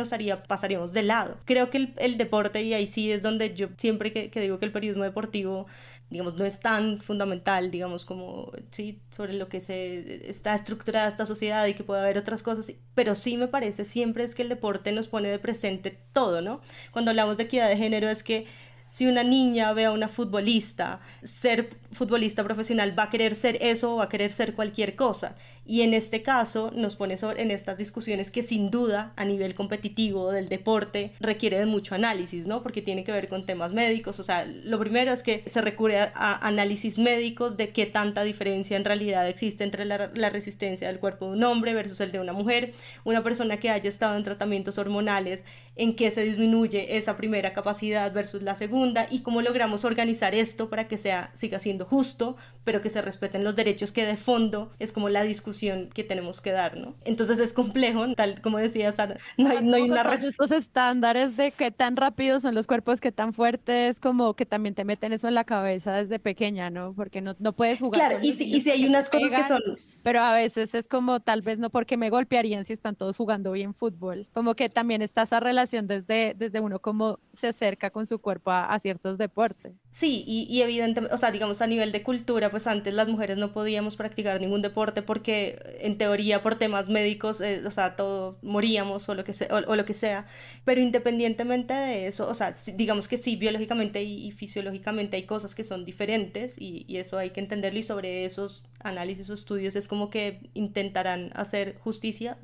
pasaríamos de lado. Creo que el deporte, y ahí sí es donde yo siempre que digo que el periodismo deportivo, digamos, no es tan fundamental, digamos, como, sí, sobre lo que está estructurada esta sociedad y que puede haber otras cosas, pero sí me parece siempre es que el deporte nos pone de presente todo, ¿no? Cuando hablamos de equidad de género es que si una niña ve a una futbolista, ser futbolista profesional va a querer ser eso o va a querer ser cualquier cosa. Y en este caso nos pone en estas discusiones que sin duda a nivel competitivo del deporte requiere de mucho análisis, ¿no? Porque tiene que ver con temas médicos. O sea, lo primero es que se recurre a análisis médicos de qué tanta diferencia en realidad existe entre la resistencia del cuerpo de un hombre versus el de una mujer. Una persona que haya estado en tratamientos hormonales, en qué se disminuye esa primera capacidad versus la segunda, y cómo logramos organizar esto para que siga siendo justo, pero que se respeten los derechos, que de fondo es como la discusión que tenemos que dar, ¿no? Entonces es complejo, tal como decía Sara, no hay una respuesta. Estos estándares de qué tan rápidos son los cuerpos, qué tan fuertes, como que también te meten eso en la cabeza desde pequeña, ¿no? Porque no puedes jugar. Claro, y si hay unas cosas que son... Pero a veces es como, tal vez no, porque me golpearían si están todos jugando bien fútbol. Como que también está esa relación desde uno cómo se acerca con su cuerpo a ciertos deportes. Sí, y evidentemente, o sea, digamos a nivel de cultura, pues antes las mujeres no podíamos practicar ningún deporte porque en teoría por temas médicos, o sea, todos moríamos o lo que sea, pero independientemente de eso, o sea, digamos que sí, biológicamente y fisiológicamente hay cosas que son diferentes, y eso hay que entenderlo, y sobre esos análisis o estudios es como que intentarán hacer justicia.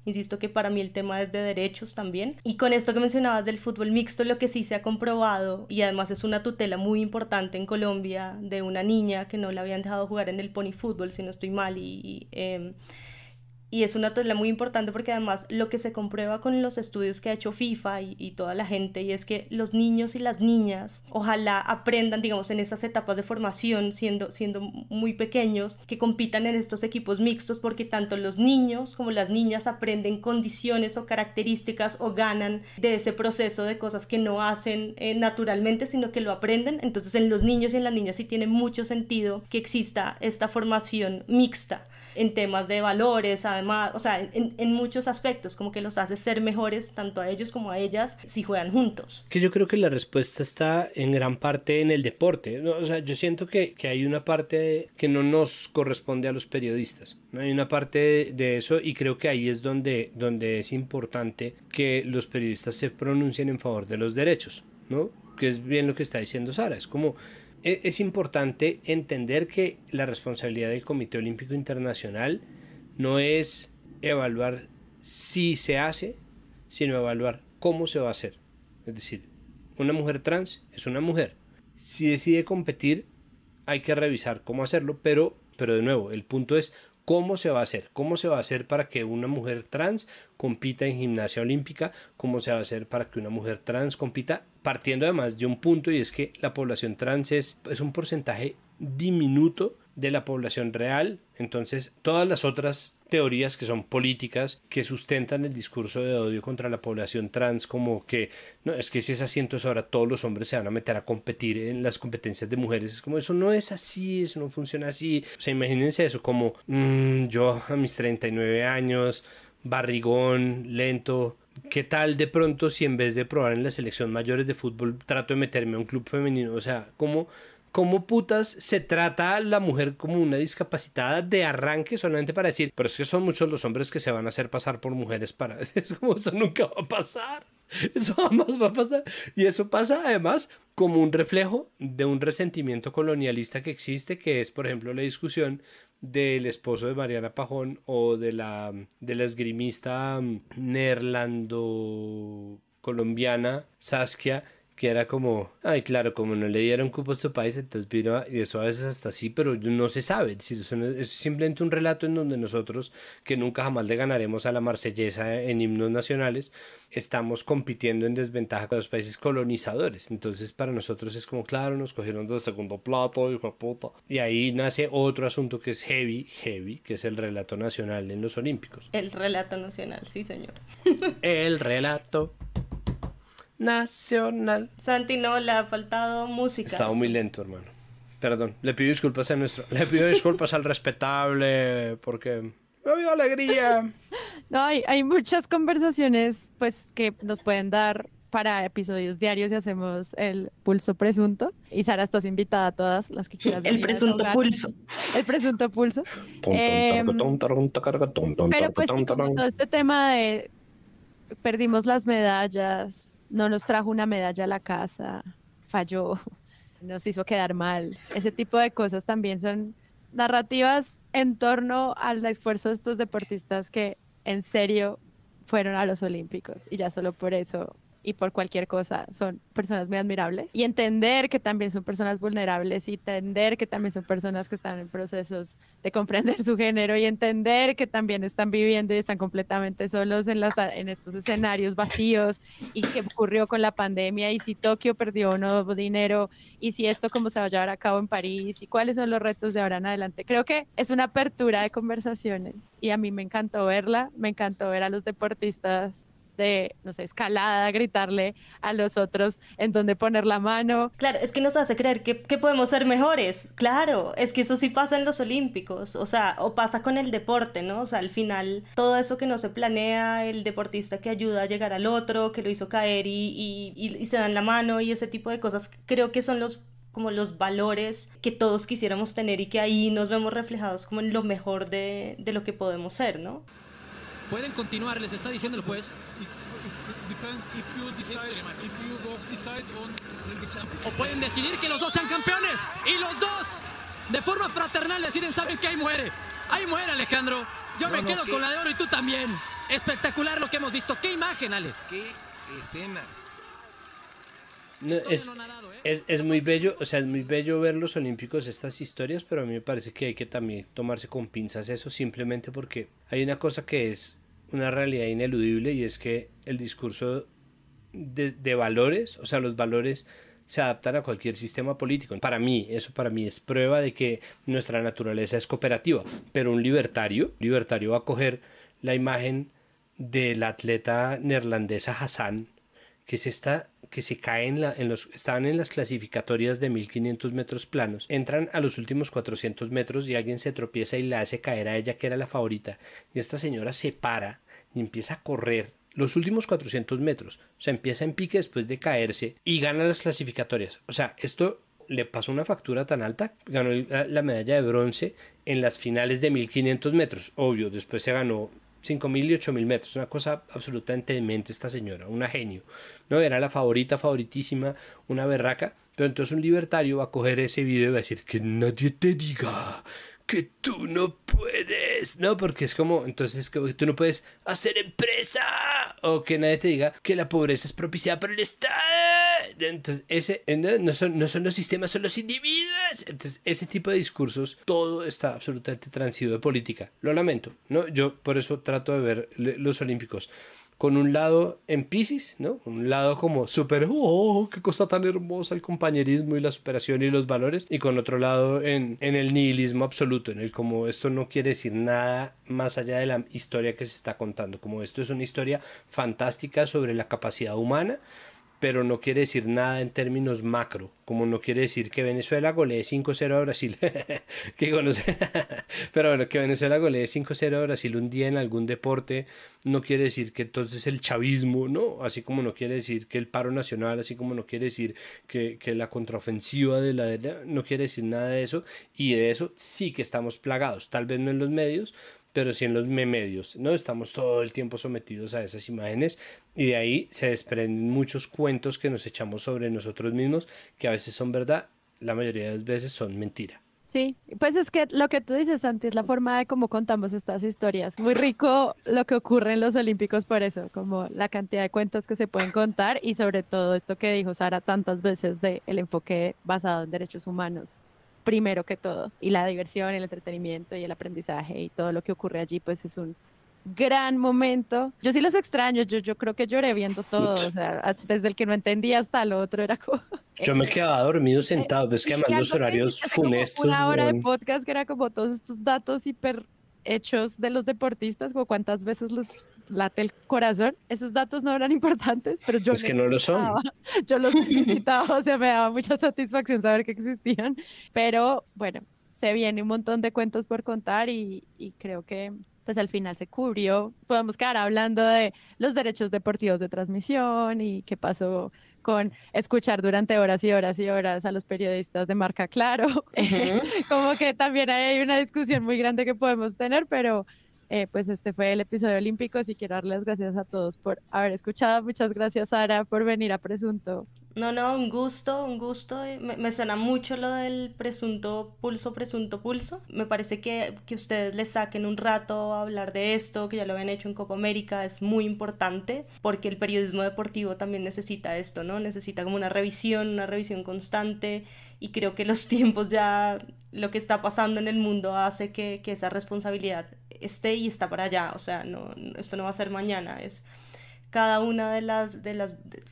Insisto que para mí el tema es de derechos también. Y con esto que mencionabas del fútbol mixto, lo que sí se ha comprobado, y además es una tutela muy importante en Colombia de una niña que no la habían dejado jugar en el pony fútbol, si no estoy mal, y es una tutela muy importante porque además lo que se comprueba con los estudios que ha hecho FIFA y toda la gente, y es que los niños y las niñas ojalá aprendan, digamos, en esas etapas de formación, siendo muy pequeños, que compitan en estos equipos mixtos, porque tanto los niños como las niñas aprenden condiciones o características o ganan de ese proceso de cosas que no hacen naturalmente, sino que lo aprenden. Entonces en los niños y en las niñas sí tiene mucho sentido que exista esta formación mixta en temas de valores, además, o sea, en muchos aspectos, como que los hace ser mejores tanto a ellos como a ellas si juegan juntos. Que yo creo que la respuesta está en gran parte en el deporte, ¿no? O sea, yo siento que hay una parte que no nos corresponde a los periodistas, ¿no? Hay una parte de eso, y creo que ahí es donde es importante que los periodistas se pronuncien en favor de los derechos, ¿no? Que es bien lo que está diciendo Sara, es como... Es importante entender que la responsabilidad del Comité Olímpico Internacional no es evaluar si se hace, sino evaluar cómo se va a hacer. Es decir, una mujer trans es una mujer. Si decide competir, hay que revisar cómo hacerlo, pero de nuevo, el punto es cómo se va a hacer. ¿Cómo se va a hacer para que una mujer trans compita en gimnasia olímpica? ¿Cómo se va a hacer para que una mujer trans compita? Partiendo además de un punto, y es que la población trans es un porcentaje diminuto de la población real. Entonces todas las otras teorías que son políticas, que sustentan el discurso de odio contra la población trans, como que no, es que si es así, entonces ahora todos los hombres se van a meter a competir en las competencias de mujeres. Es como, eso no es así, eso no funciona así. O sea, imagínense eso como yo a mis 39 años, barrigón, lento. ¿Qué tal de pronto si en vez de probar en la selección mayores de fútbol trato de meterme a un club femenino? O sea, ¿cómo putas se trata a la mujer como una discapacitada de arranque solamente para decir, pero es que son muchos los hombres que se van a hacer pasar por mujeres para... Es como, eso nunca va a pasar. Eso jamás va a pasar. Y eso pasa además como un reflejo de un resentimiento colonialista que existe, que es, por ejemplo, la discusión del esposo de Mariana Pajón o de la esgrimista neerlando-colombiana Saskia, que era como, ay, claro, como no le dieron cupo a su país, entonces vino, y eso a veces hasta sí, pero no se sabe, es decir, eso es simplemente un relato en donde nosotros, que nunca jamás le ganaremos a la marsellesa en himnos nacionales, estamos compitiendo en desventaja con los países colonizadores, entonces para nosotros es como, claro, nos cogieron de segundo plato, hijo de puta, y ahí nace otro asunto que es heavy, que es el relato nacional en los Olímpicos. El relato nacional, sí señor. El relato nacional. Santi, no, le ha faltado música. Estaba muy lento, hermano. Perdón, le pido disculpas al respetable porque no había alegría. No, hay muchas conversaciones pues que nos pueden dar para episodios diarios y hacemos el pulso presunto. Y Sara, estás invitada a todas las que quieras. El presunto pulso. El presunto pulso. Pero pues sí, como todo este tema de perdimos las medallas, no nos trajo una medalla a la casa, falló, nos hizo quedar mal. Ese tipo de cosas también son narrativas en torno al esfuerzo de estos deportistas que en serio fueron a los Olímpicos y ya solo por eso y por cualquier cosa son personas muy admirables, y entender que también son personas vulnerables y entender que también son personas que están en procesos de comprender su género y entender que también están viviendo y están completamente solos en estos escenarios vacíos, y qué ocurrió con la pandemia, y si Tokio perdió o no dinero, y si esto cómo se va a llevar a cabo en París y cuáles son los retos de ahora en adelante. Creo que es una apertura de conversaciones y a mí me encantó verla, me encantó ver a los deportistas de, no sé, escalada, gritarle a los otros en dónde poner la mano. Claro, es que nos hace creer que podemos ser mejores. Claro, es que eso sí pasa en los Olímpicos, o sea, o pasa con el deporte, ¿no? O sea, al final, todo eso que no se planea, el deportista que ayuda a llegar al otro, que lo hizo caer y se dan la mano y ese tipo de cosas, creo que son como los valores que todos quisiéramos tener y que ahí nos vemos reflejados como en lo mejor de lo que podemos ser, ¿no? Pueden continuar, les está diciendo el juez. O pueden decidir que los dos sean campeones. Y los dos, de forma fraternal, deciden, saben que ahí muere. Ahí muere, Alejandro. Yo me quedo con la de oro y tú también. Espectacular lo que hemos visto. ¡Qué imagen, Ale! ¡Qué escena! No, es muy bello, o sea, es muy bello ver los Olímpicos, estas historias, pero a mí me parece que hay que también tomarse con pinzas eso, simplemente porque hay una cosa que es una realidad ineludible, y es que el discurso de valores, o sea, los valores se adaptan a cualquier sistema político. Para mí es prueba de que nuestra naturaleza es cooperativa, pero un libertario va a coger la imagen de la atleta neerlandesa Hassan, que se cae estaban en las clasificatorias de 1500 metros planos, entran a los últimos 400 metros y alguien se tropieza y la hace caer a ella, que era la favorita, y esta señora se para y empieza a correr los últimos 400 metros, o sea, empieza en pique después de caerse y gana las clasificatorias. O sea, esto le pasó una factura tan alta, ganó la medalla de bronce en las finales de 1500 metros, obvio, después se ganó 5.000 y 8.000 metros, una cosa absolutamente demente esta señora, una genio, ¿no? Era la favoritísima, una berraca, pero entonces un libertario va a coger ese video y va a decir que nadie te diga que tú no puedes, ¿no? Porque es como, entonces es que tú no puedes hacer empresa, o que nadie te diga que la pobreza es propiciada por el Estado. Entonces, no son los sistemas, son los individuos. Entonces, ese tipo de discursos, todo está absolutamente transido de política. Lo lamento, ¿no? Yo por eso trato de ver los Olímpicos con un lado en Piscis, ¿no? Un lado como súper, oh, qué cosa tan hermosa, el compañerismo y la superación y los valores, y con otro lado en el nihilismo absoluto, en el como esto no quiere decir nada más allá de la historia que se está contando, como esto es una historia fantástica sobre la capacidad humana, pero no quiere decir nada en términos macro, como no quiere decir que Venezuela golee 5-0 a Brasil, pero bueno, que Venezuela golee 5-0 a Brasil un día en algún deporte, no quiere decir que entonces el chavismo, ¿no? Así como no quiere decir que el paro nacional, así como no quiere decir que la contraofensiva de no quiere decir nada de eso, y de eso sí que estamos plagados, tal vez no en los medios, pero sí en los medios, ¿no? Estamos todo el tiempo sometidos a esas imágenes, y de ahí se desprenden muchos cuentos que nos echamos sobre nosotros mismos, que a veces son verdad, la mayoría de las veces son mentira. Sí, pues es que lo que tú dices, Santi, es la forma de cómo contamos estas historias. Muy rico lo que ocurre en los Olímpicos por eso, como la cantidad de cuentos que se pueden contar y sobre todo esto que dijo Sara tantas veces de el enfoque basado en derechos humanos, primero que todo, y la diversión, el entretenimiento y el aprendizaje y todo lo que ocurre allí, pues es un gran momento. Yo sí los extraño, yo creo que lloré viendo todo, o sea, desde el que no entendía hasta el otro, era como... Yo me quedaba dormido sentado, ves que además Y los algo que horarios dijiste hace como funestos, una hora de weón. podcast que era como todos estos datos hiper hechos de los deportistas, como cuántas veces les late el corazón. Esos datos no eran importantes, pero yo Es que no lo son. yo los necesitaba, o sea, me daba mucha satisfacción saber que existían. Pero bueno, se viene un montón de cuentos por contar y creo que pues al final se cubrió. Podemos quedar hablando de los derechos deportivos de transmisión y qué pasó con escuchar durante horas y horas y horas a los periodistas de marca Claro. Como que también hay una discusión muy grande que podemos tener, pero pues este fue el episodio olímpico. Y quiero darles gracias a todos por haber escuchado. Muchas gracias, Sara, por venir a Presunto. No, un gusto, un gusto. Me suena mucho lo del presunto pulso. Me parece que ustedes les saquen un rato a hablar de esto, que ya lo habían hecho en Copa América, es muy importante, porque el periodismo deportivo también necesita esto, ¿no? Necesita como una revisión constante, y creo que los tiempos ya, lo que está pasando en el mundo hace que esa responsabilidad esté y está para allá, o sea, esto no va a ser mañana, es cada una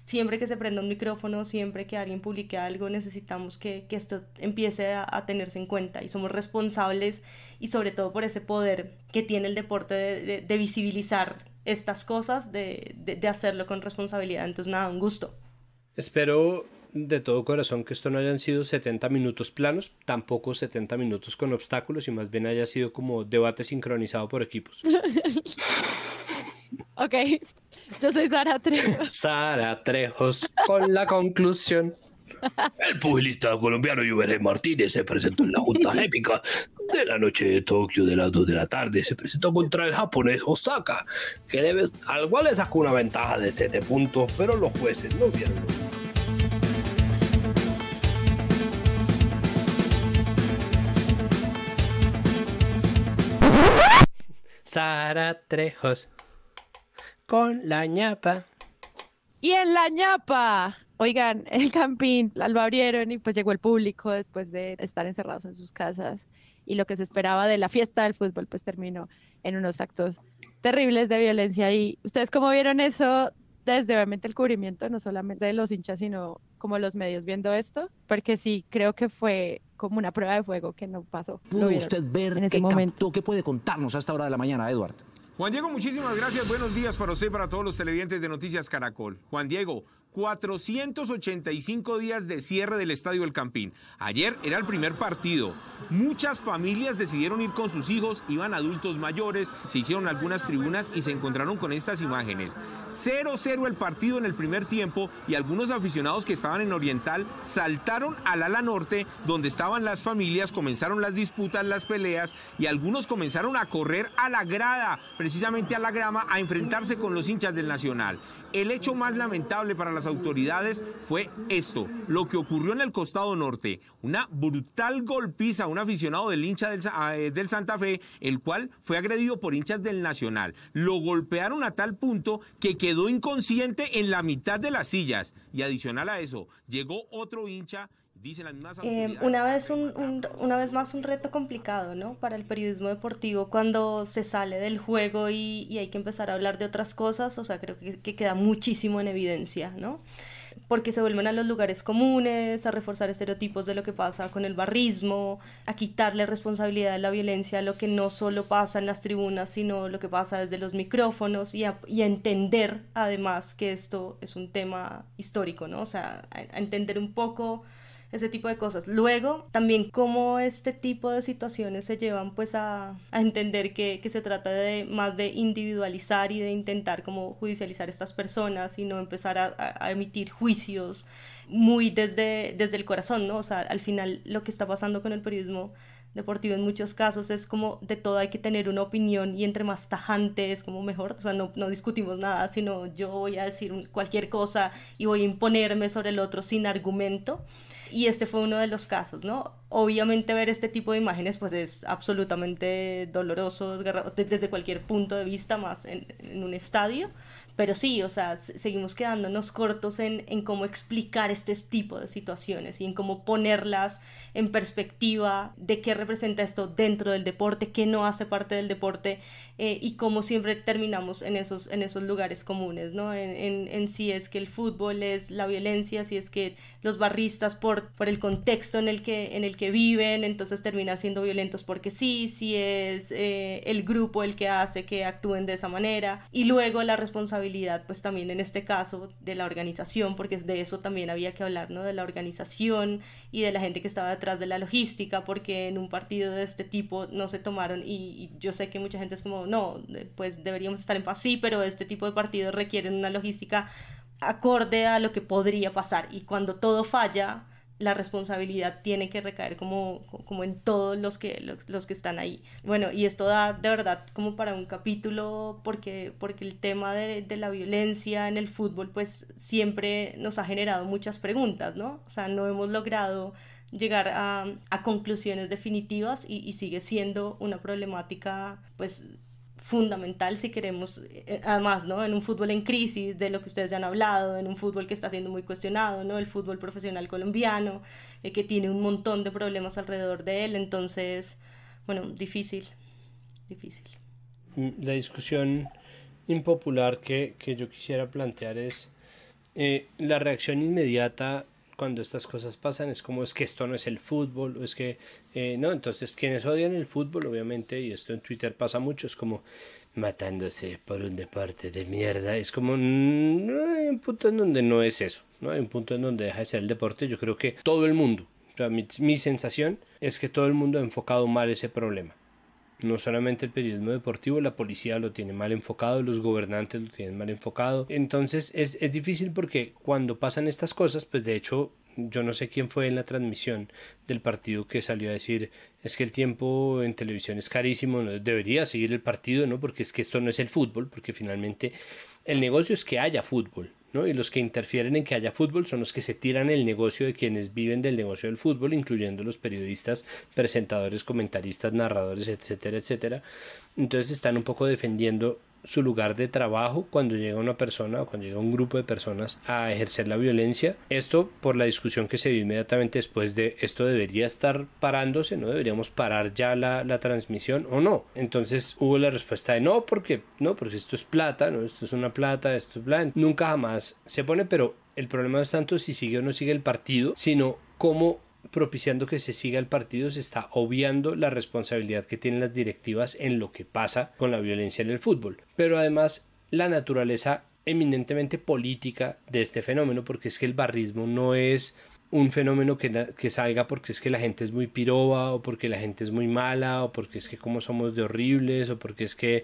siempre que se prenda un micrófono, siempre que alguien publique algo, necesitamos que esto empiece a tenerse en cuenta, y somos responsables, y sobre todo por ese poder que tiene el deporte de visibilizar estas cosas, de hacerlo con responsabilidad. Entonces nada, un gusto. Espero de todo corazón que esto no hayan sido 70 minutos planos, tampoco 70 minutos con obstáculos, y más bien haya sido como debate sincronizado por equipos. Ok, yo soy Sara Trejos. Sara Trejos con la conclusión. El pugilista colombiano Juvenal Martínez se presentó en la junta épica de la noche de Tokio de las 2 de la tarde. Se presentó contra el japonés Osaka, al cual le sacó una ventaja de 7 puntos, pero los jueces no vieron. Sara Trejos con la ñapa. Y en la ñapa, oigan, el campín lo abrieron y pues llegó el público después de estar encerrados en sus casas, y lo que se esperaba de la fiesta del fútbol pues terminó en unos actos terribles de violencia. ¿Y ustedes cómo vieron eso desde obviamente el cubrimiento, no solamente de los hinchas, sino como los medios viendo esto? Porque sí, creo que fue como una prueba de fuego que no pasó. ¿Pudo usted ver qué captó? ¿Qué puede contarnos a esta hora de la mañana, Edward? Juan Diego, muchísimas gracias. Buenos días para usted y para todos los televidentes de Noticias Caracol. Juan Diego, 485 días de cierre del Estadio El Campín. Ayer era el primer partido. Muchas familias decidieron ir con sus hijos, iban adultos mayores, se hicieron algunas tribunas y se encontraron con estas imágenes. 0-0 el partido en el primer tiempo, y algunos aficionados que estaban en Oriental saltaron al ala norte, donde estaban las familias, comenzaron las disputas, las peleas, y algunos comenzaron a correr a la grada, precisamente a la grama, a enfrentarse con los hinchas del Nacional. El hecho más lamentable para las autoridades fue esto, lo que ocurrió en el costado norte, una brutal golpiza a un aficionado del hincha del Santa Fe, el cual fue agredido por hinchas del Nacional. Lo golpearon a tal punto que quedó inconsciente en la mitad de las sillas, y adicional a eso, llegó otro hincha. Dicen las mismas autoridades. Una vez más un reto complicado, ¿no? Para el periodismo deportivo, cuando se sale del juego y hay que empezar a hablar de otras cosas. O sea, creo que queda muchísimo en evidencia, ¿no? Porque se vuelven a los lugares comunes, a reforzar estereotipos de lo que pasa con el barrismo, a quitarle responsabilidad de la violencia a lo que no solo pasa en las tribunas, sino lo que pasa desde los micrófonos, y a entender además que esto es un tema histórico, ¿no? O sea, a entender un poco ese tipo de cosas. Luego, también cómo este tipo de situaciones se llevan pues a entender que se trata más de individualizar y de intentar como judicializar a estas personas, y no empezar a emitir juicios muy desde el corazón, ¿no? O sea, al final lo que está pasando con el periodismo deportivo en muchos casos es como de todo hay que tener una opinión, y entre más tajante es como mejor. O sea, no discutimos nada, sino yo voy a decir cualquier cosa y voy a imponerme sobre el otro sin argumento. y este fue uno de los casos, ¿no? Obviamente ver este tipo de imágenes pues es absolutamente doloroso desde cualquier punto de vista, más en un estadio, pero sí, o sea, seguimos quedándonos cortos en cómo explicar este tipo de situaciones y en cómo ponerlas en perspectiva de qué representa esto dentro del deporte, qué no hace parte del deporte, y cómo siempre terminamos en esos lugares comunes, ¿no? En si es que el fútbol es la violencia, si es que los barristas por el contexto en el que viven, entonces terminan siendo violentos porque sí, si es el grupo el que hace que actúen de esa manera, y luego la responsabilidad pues también en este caso de la organización, porque de eso también había que hablar, ¿no? De la organización y de la gente que estaba detrás de la logística, porque en un partido de este tipo no se tomaron, y yo sé que mucha gente es como, no, pues deberíamos estar en paz, sí, pero este tipo de partidos requieren una logística acorde a lo que podría pasar, y cuando todo falla, la responsabilidad tiene que recaer como en todos los que están ahí. Bueno, y esto da de verdad como para un capítulo, porque el tema de la violencia en el fútbol pues siempre nos ha generado muchas preguntas, ¿no? O sea, no hemos logrado llegar a conclusiones definitivas, y sigue siendo una problemática pues fundamental si queremos, además, ¿no? En un fútbol en crisis, de lo que ustedes ya han hablado, en un fútbol que está siendo muy cuestionado, ¿no? El fútbol profesional colombiano, que tiene un montón de problemas alrededor de él, entonces, bueno, difícil. La discusión impopular que yo quisiera plantear es la reacción inmediata cuando estas cosas pasan es como, es que esto no es el fútbol, o es que no, entonces quienes odian el fútbol obviamente, y esto en Twitter pasa mucho, es como matándose por un deporte de mierda, es como no, hay un punto en donde no es eso, no hay un punto en donde deja de ser el deporte. Yo creo que todo el mundo, o sea, mi sensación es que todo el mundo ha enfocado mal ese problema. No solamente el periodismo deportivo, la policía lo tiene mal enfocado, los gobernantes lo tienen mal enfocado. Entonces es difícil porque cuando pasan estas cosas, pues de hecho yo no sé quién fue en la transmisión del partido que salió a decir es que el tiempo en televisión es carísimo, no debería seguir el partido, ¿no? Porque es que esto no es el fútbol, porque finalmente el negocio es que haya fútbol, ¿no? Y los que interfieren en que haya fútbol son los que se tiran el negocio de quienes viven del negocio del fútbol, incluyendo los periodistas, presentadores, comentaristas, narradores, etcétera, etcétera. Entonces están un poco defendiendo su lugar de trabajo cuando llega una persona o cuando llega un grupo de personas a ejercer la violencia. Esto por la discusión que se dio inmediatamente después de esto debería estar parándose, no deberíamos parar ya la transmisión o no. Entonces hubo la respuesta de no, porque esto es plata, no, esto es una plata, esto es blanco. Nunca jamás se pone, pero el problema no es tanto si sigue o no sigue el partido, sino cómo propiciando que se siga el partido se está obviando la responsabilidad que tienen las directivas en lo que pasa con la violencia en el fútbol, pero además la naturaleza eminentemente política de este fenómeno, porque es que el barrismo no es un fenómeno que salga porque es que la gente es muy piroba o porque la gente es muy mala o porque es que como somos de horribles o porque es que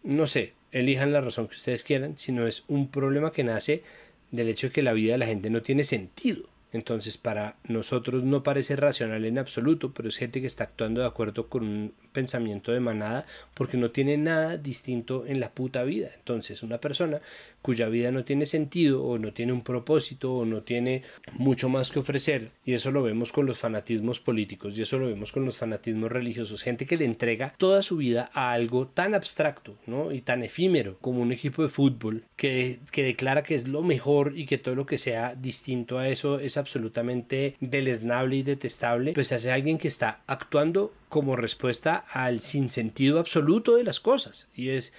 no sé, elijan la razón que ustedes quieran, sino es un problema que nace del hecho de que la vida de la gente no tiene sentido. Entonces para nosotros no parece racional en absoluto, pero es gente que está actuando de acuerdo con un pensamiento de manada porque no tiene nada distinto en la puta vida. Entonces una persona cuya vida no tiene sentido o no tiene un propósito o no tiene mucho más que ofrecer, y eso lo vemos con los fanatismos políticos y eso lo vemos con los fanatismos religiosos, gente que le entrega toda su vida a algo tan abstracto, ¿no? Y tan efímero como un equipo de fútbol que declara que es lo mejor y que todo lo que sea distinto a eso es absolutamente deleznable y detestable, pues hace alguien que está actuando como respuesta al sinsentido absoluto de las cosas. Y es,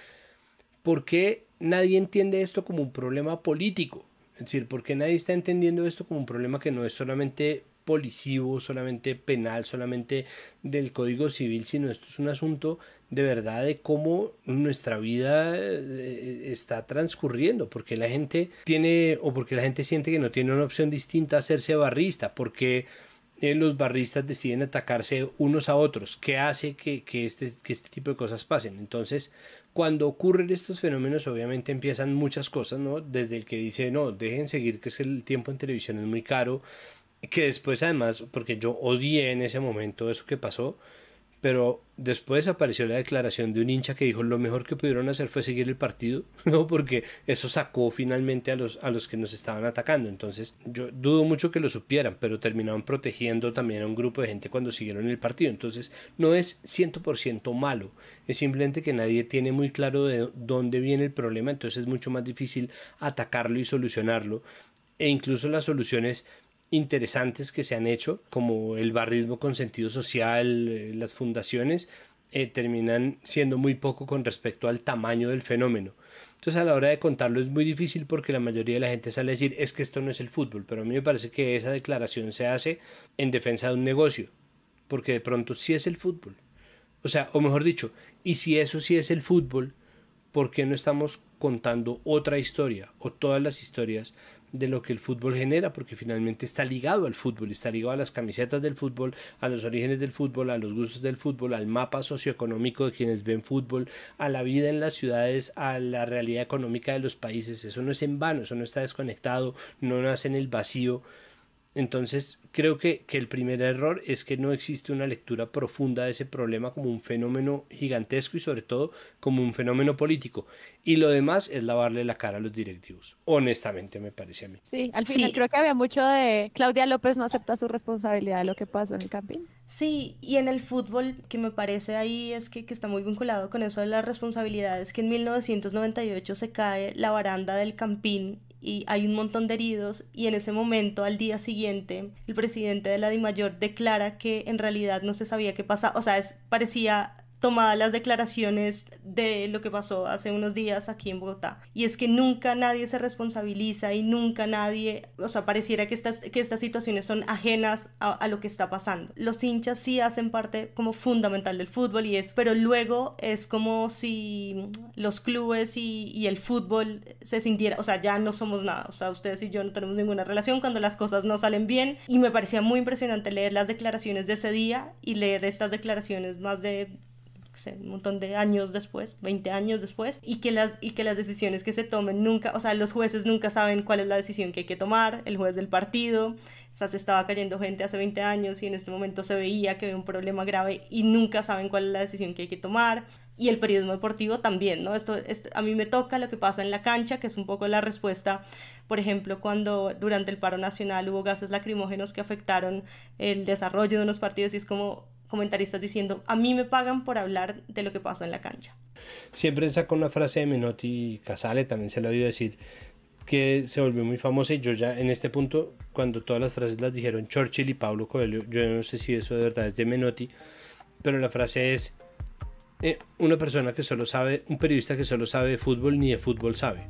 ¿por qué nadie entiende esto como un problema político? Es decir, ¿por qué nadie está entendiendo esto como un problema que no es solamente policivo, solamente penal, solamente del Código Civil, sino esto es un asunto de verdad de cómo nuestra vida está transcurriendo? Porque la gente tiene, o porque la gente siente que no tiene una opción distinta a hacerse barrista, porque los barristas deciden atacarse unos a otros. ¿Qué hace que este tipo de cosas pasen? Entonces, cuando ocurren estos fenómenos, obviamente empiezan muchas cosas, ¿no? Desde el que dice, no, dejen seguir, que es que el tiempo en televisión es muy caro, que después además, porque yo odié en ese momento eso que pasó, pero después apareció la declaración de un hincha que dijo lo mejor que pudieron hacer fue seguir el partido, ¿no? Porque eso sacó finalmente a los que nos estaban atacando. Entonces yo dudo mucho que lo supieran, pero terminaron protegiendo también a un grupo de gente cuando siguieron el partido. Entonces no es 100% malo, es simplemente que nadie tiene muy claro de dónde viene el problema, entonces es mucho más difícil atacarlo y solucionarlo, e incluso las soluciones interesantes que se han hecho, como el barrismo con sentido social, las fundaciones, terminan siendo muy poco con respecto al tamaño del fenómeno. Entonces a la hora de contarlo es muy difícil porque la mayoría de la gente sale a decir es que esto no es el fútbol, pero a mí me parece que esa declaración se hace en defensa de un negocio, porque de pronto sí es el fútbol. O sea, o mejor dicho, y si eso sí es el fútbol, ¿por qué no estamos contando otra historia o todas las historias de lo que el fútbol genera? Porque finalmente está ligado al fútbol, está ligado a las camisetas del fútbol, a los orígenes del fútbol, a los gustos del fútbol, al mapa socioeconómico de quienes ven fútbol, a la vida en las ciudades, a la realidad económica de los países. Eso no es en vano, eso no está desconectado, no nace en el vacío. Entonces creo que el primer error es que no existe una lectura profunda de ese problema como un fenómeno gigantesco y sobre todo como un fenómeno político, y lo demás es lavarle la cara a los directivos, honestamente me parece a mí. Sí, al final creo que había mucho de Claudia López no acepta su responsabilidad de lo que pasó en el Campín. Sí, y en el fútbol, que me parece ahí es que está muy vinculado con eso de las responsabilidades, que en 1998 se cae la baranda del Campín y hay un montón de heridos, y en ese momento, al día siguiente, el presidente de la DIMAYOR declara que en realidad no se sabía qué pasaba, o sea, parecía tomadas las declaraciones de lo que pasó hace unos días aquí en Bogotá, y es que nunca nadie se responsabiliza y nunca nadie, o sea, pareciera que estas situaciones son ajenas a lo que está pasando. Los hinchas sí hacen parte como fundamental del fútbol pero luego es como si los clubes y el fútbol se sintiera, o sea, ya no somos nada, o sea, ustedes y yo no tenemos ninguna relación cuando las cosas no salen bien, y me parecía muy impresionante leer las declaraciones de ese día y leer estas declaraciones más de un montón de años después, 20 años después, y que las decisiones que se tomen nunca, o sea, los jueces nunca saben cuál es la decisión que hay que tomar, el juez del partido, o sea, se estaba cayendo gente hace 20 años y en este momento se veía que había un problema grave y nunca saben cuál es la decisión que hay que tomar, y el periodismo deportivo también, ¿no? Esto a mí me toca lo que pasa en la cancha, que es un poco la respuesta, por ejemplo, cuando durante el paro nacional hubo gases lacrimógenos que afectaron el desarrollo de unos partidos, y es como comentaristas diciendo, a mí me pagan por hablar de lo que pasa en la cancha. Siempre saca una frase de Menotti, y Casale también se lo he oído decir, que se volvió muy famosa, y yo ya en este punto, cuando todas las frases las dijeron Churchill y Paulo Coelho, yo no sé si eso de verdad es de Menotti, pero la frase es, una persona que solo sabe, un periodista que solo sabe de fútbol, ni de fútbol sabe.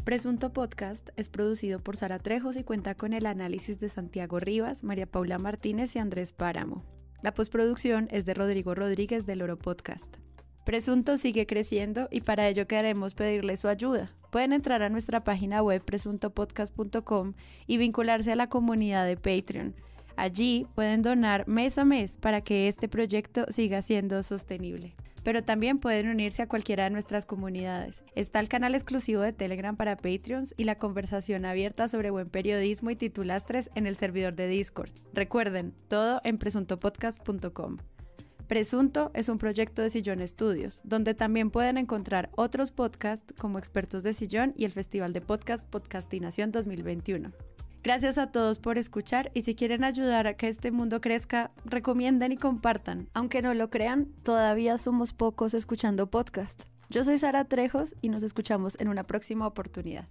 Presunto Podcast es producido por Sara Trejos y cuenta con el análisis de Santiago Rivas, María Paula Martínez y Andrés Páramo. La postproducción es de Rodrigo Rodríguez del Oro Podcast. Presunto sigue creciendo y para ello queremos pedirle su ayuda. Pueden entrar a nuestra página web presuntopodcast.com y vincularse a la comunidad de Patreon. Allí pueden donar mes a mes para que este proyecto siga siendo sostenible. Pero también pueden unirse a cualquiera de nuestras comunidades. Está el canal exclusivo de Telegram para Patreons y la conversación abierta sobre buen periodismo y titulastres en el servidor de Discord. Recuerden, todo en presuntopodcast.com. Presunto es un proyecto de Sillón Studios, donde también pueden encontrar otros podcasts como Expertos de Sillón y el Festival de Podcast Podcastinación 2021. Gracias a todos por escuchar, y si quieren ayudar a que este mundo crezca, recomienden y compartan. Aunque no lo crean, todavía somos pocos escuchando podcast. Yo soy Sara Trejos y nos escuchamos en una próxima oportunidad.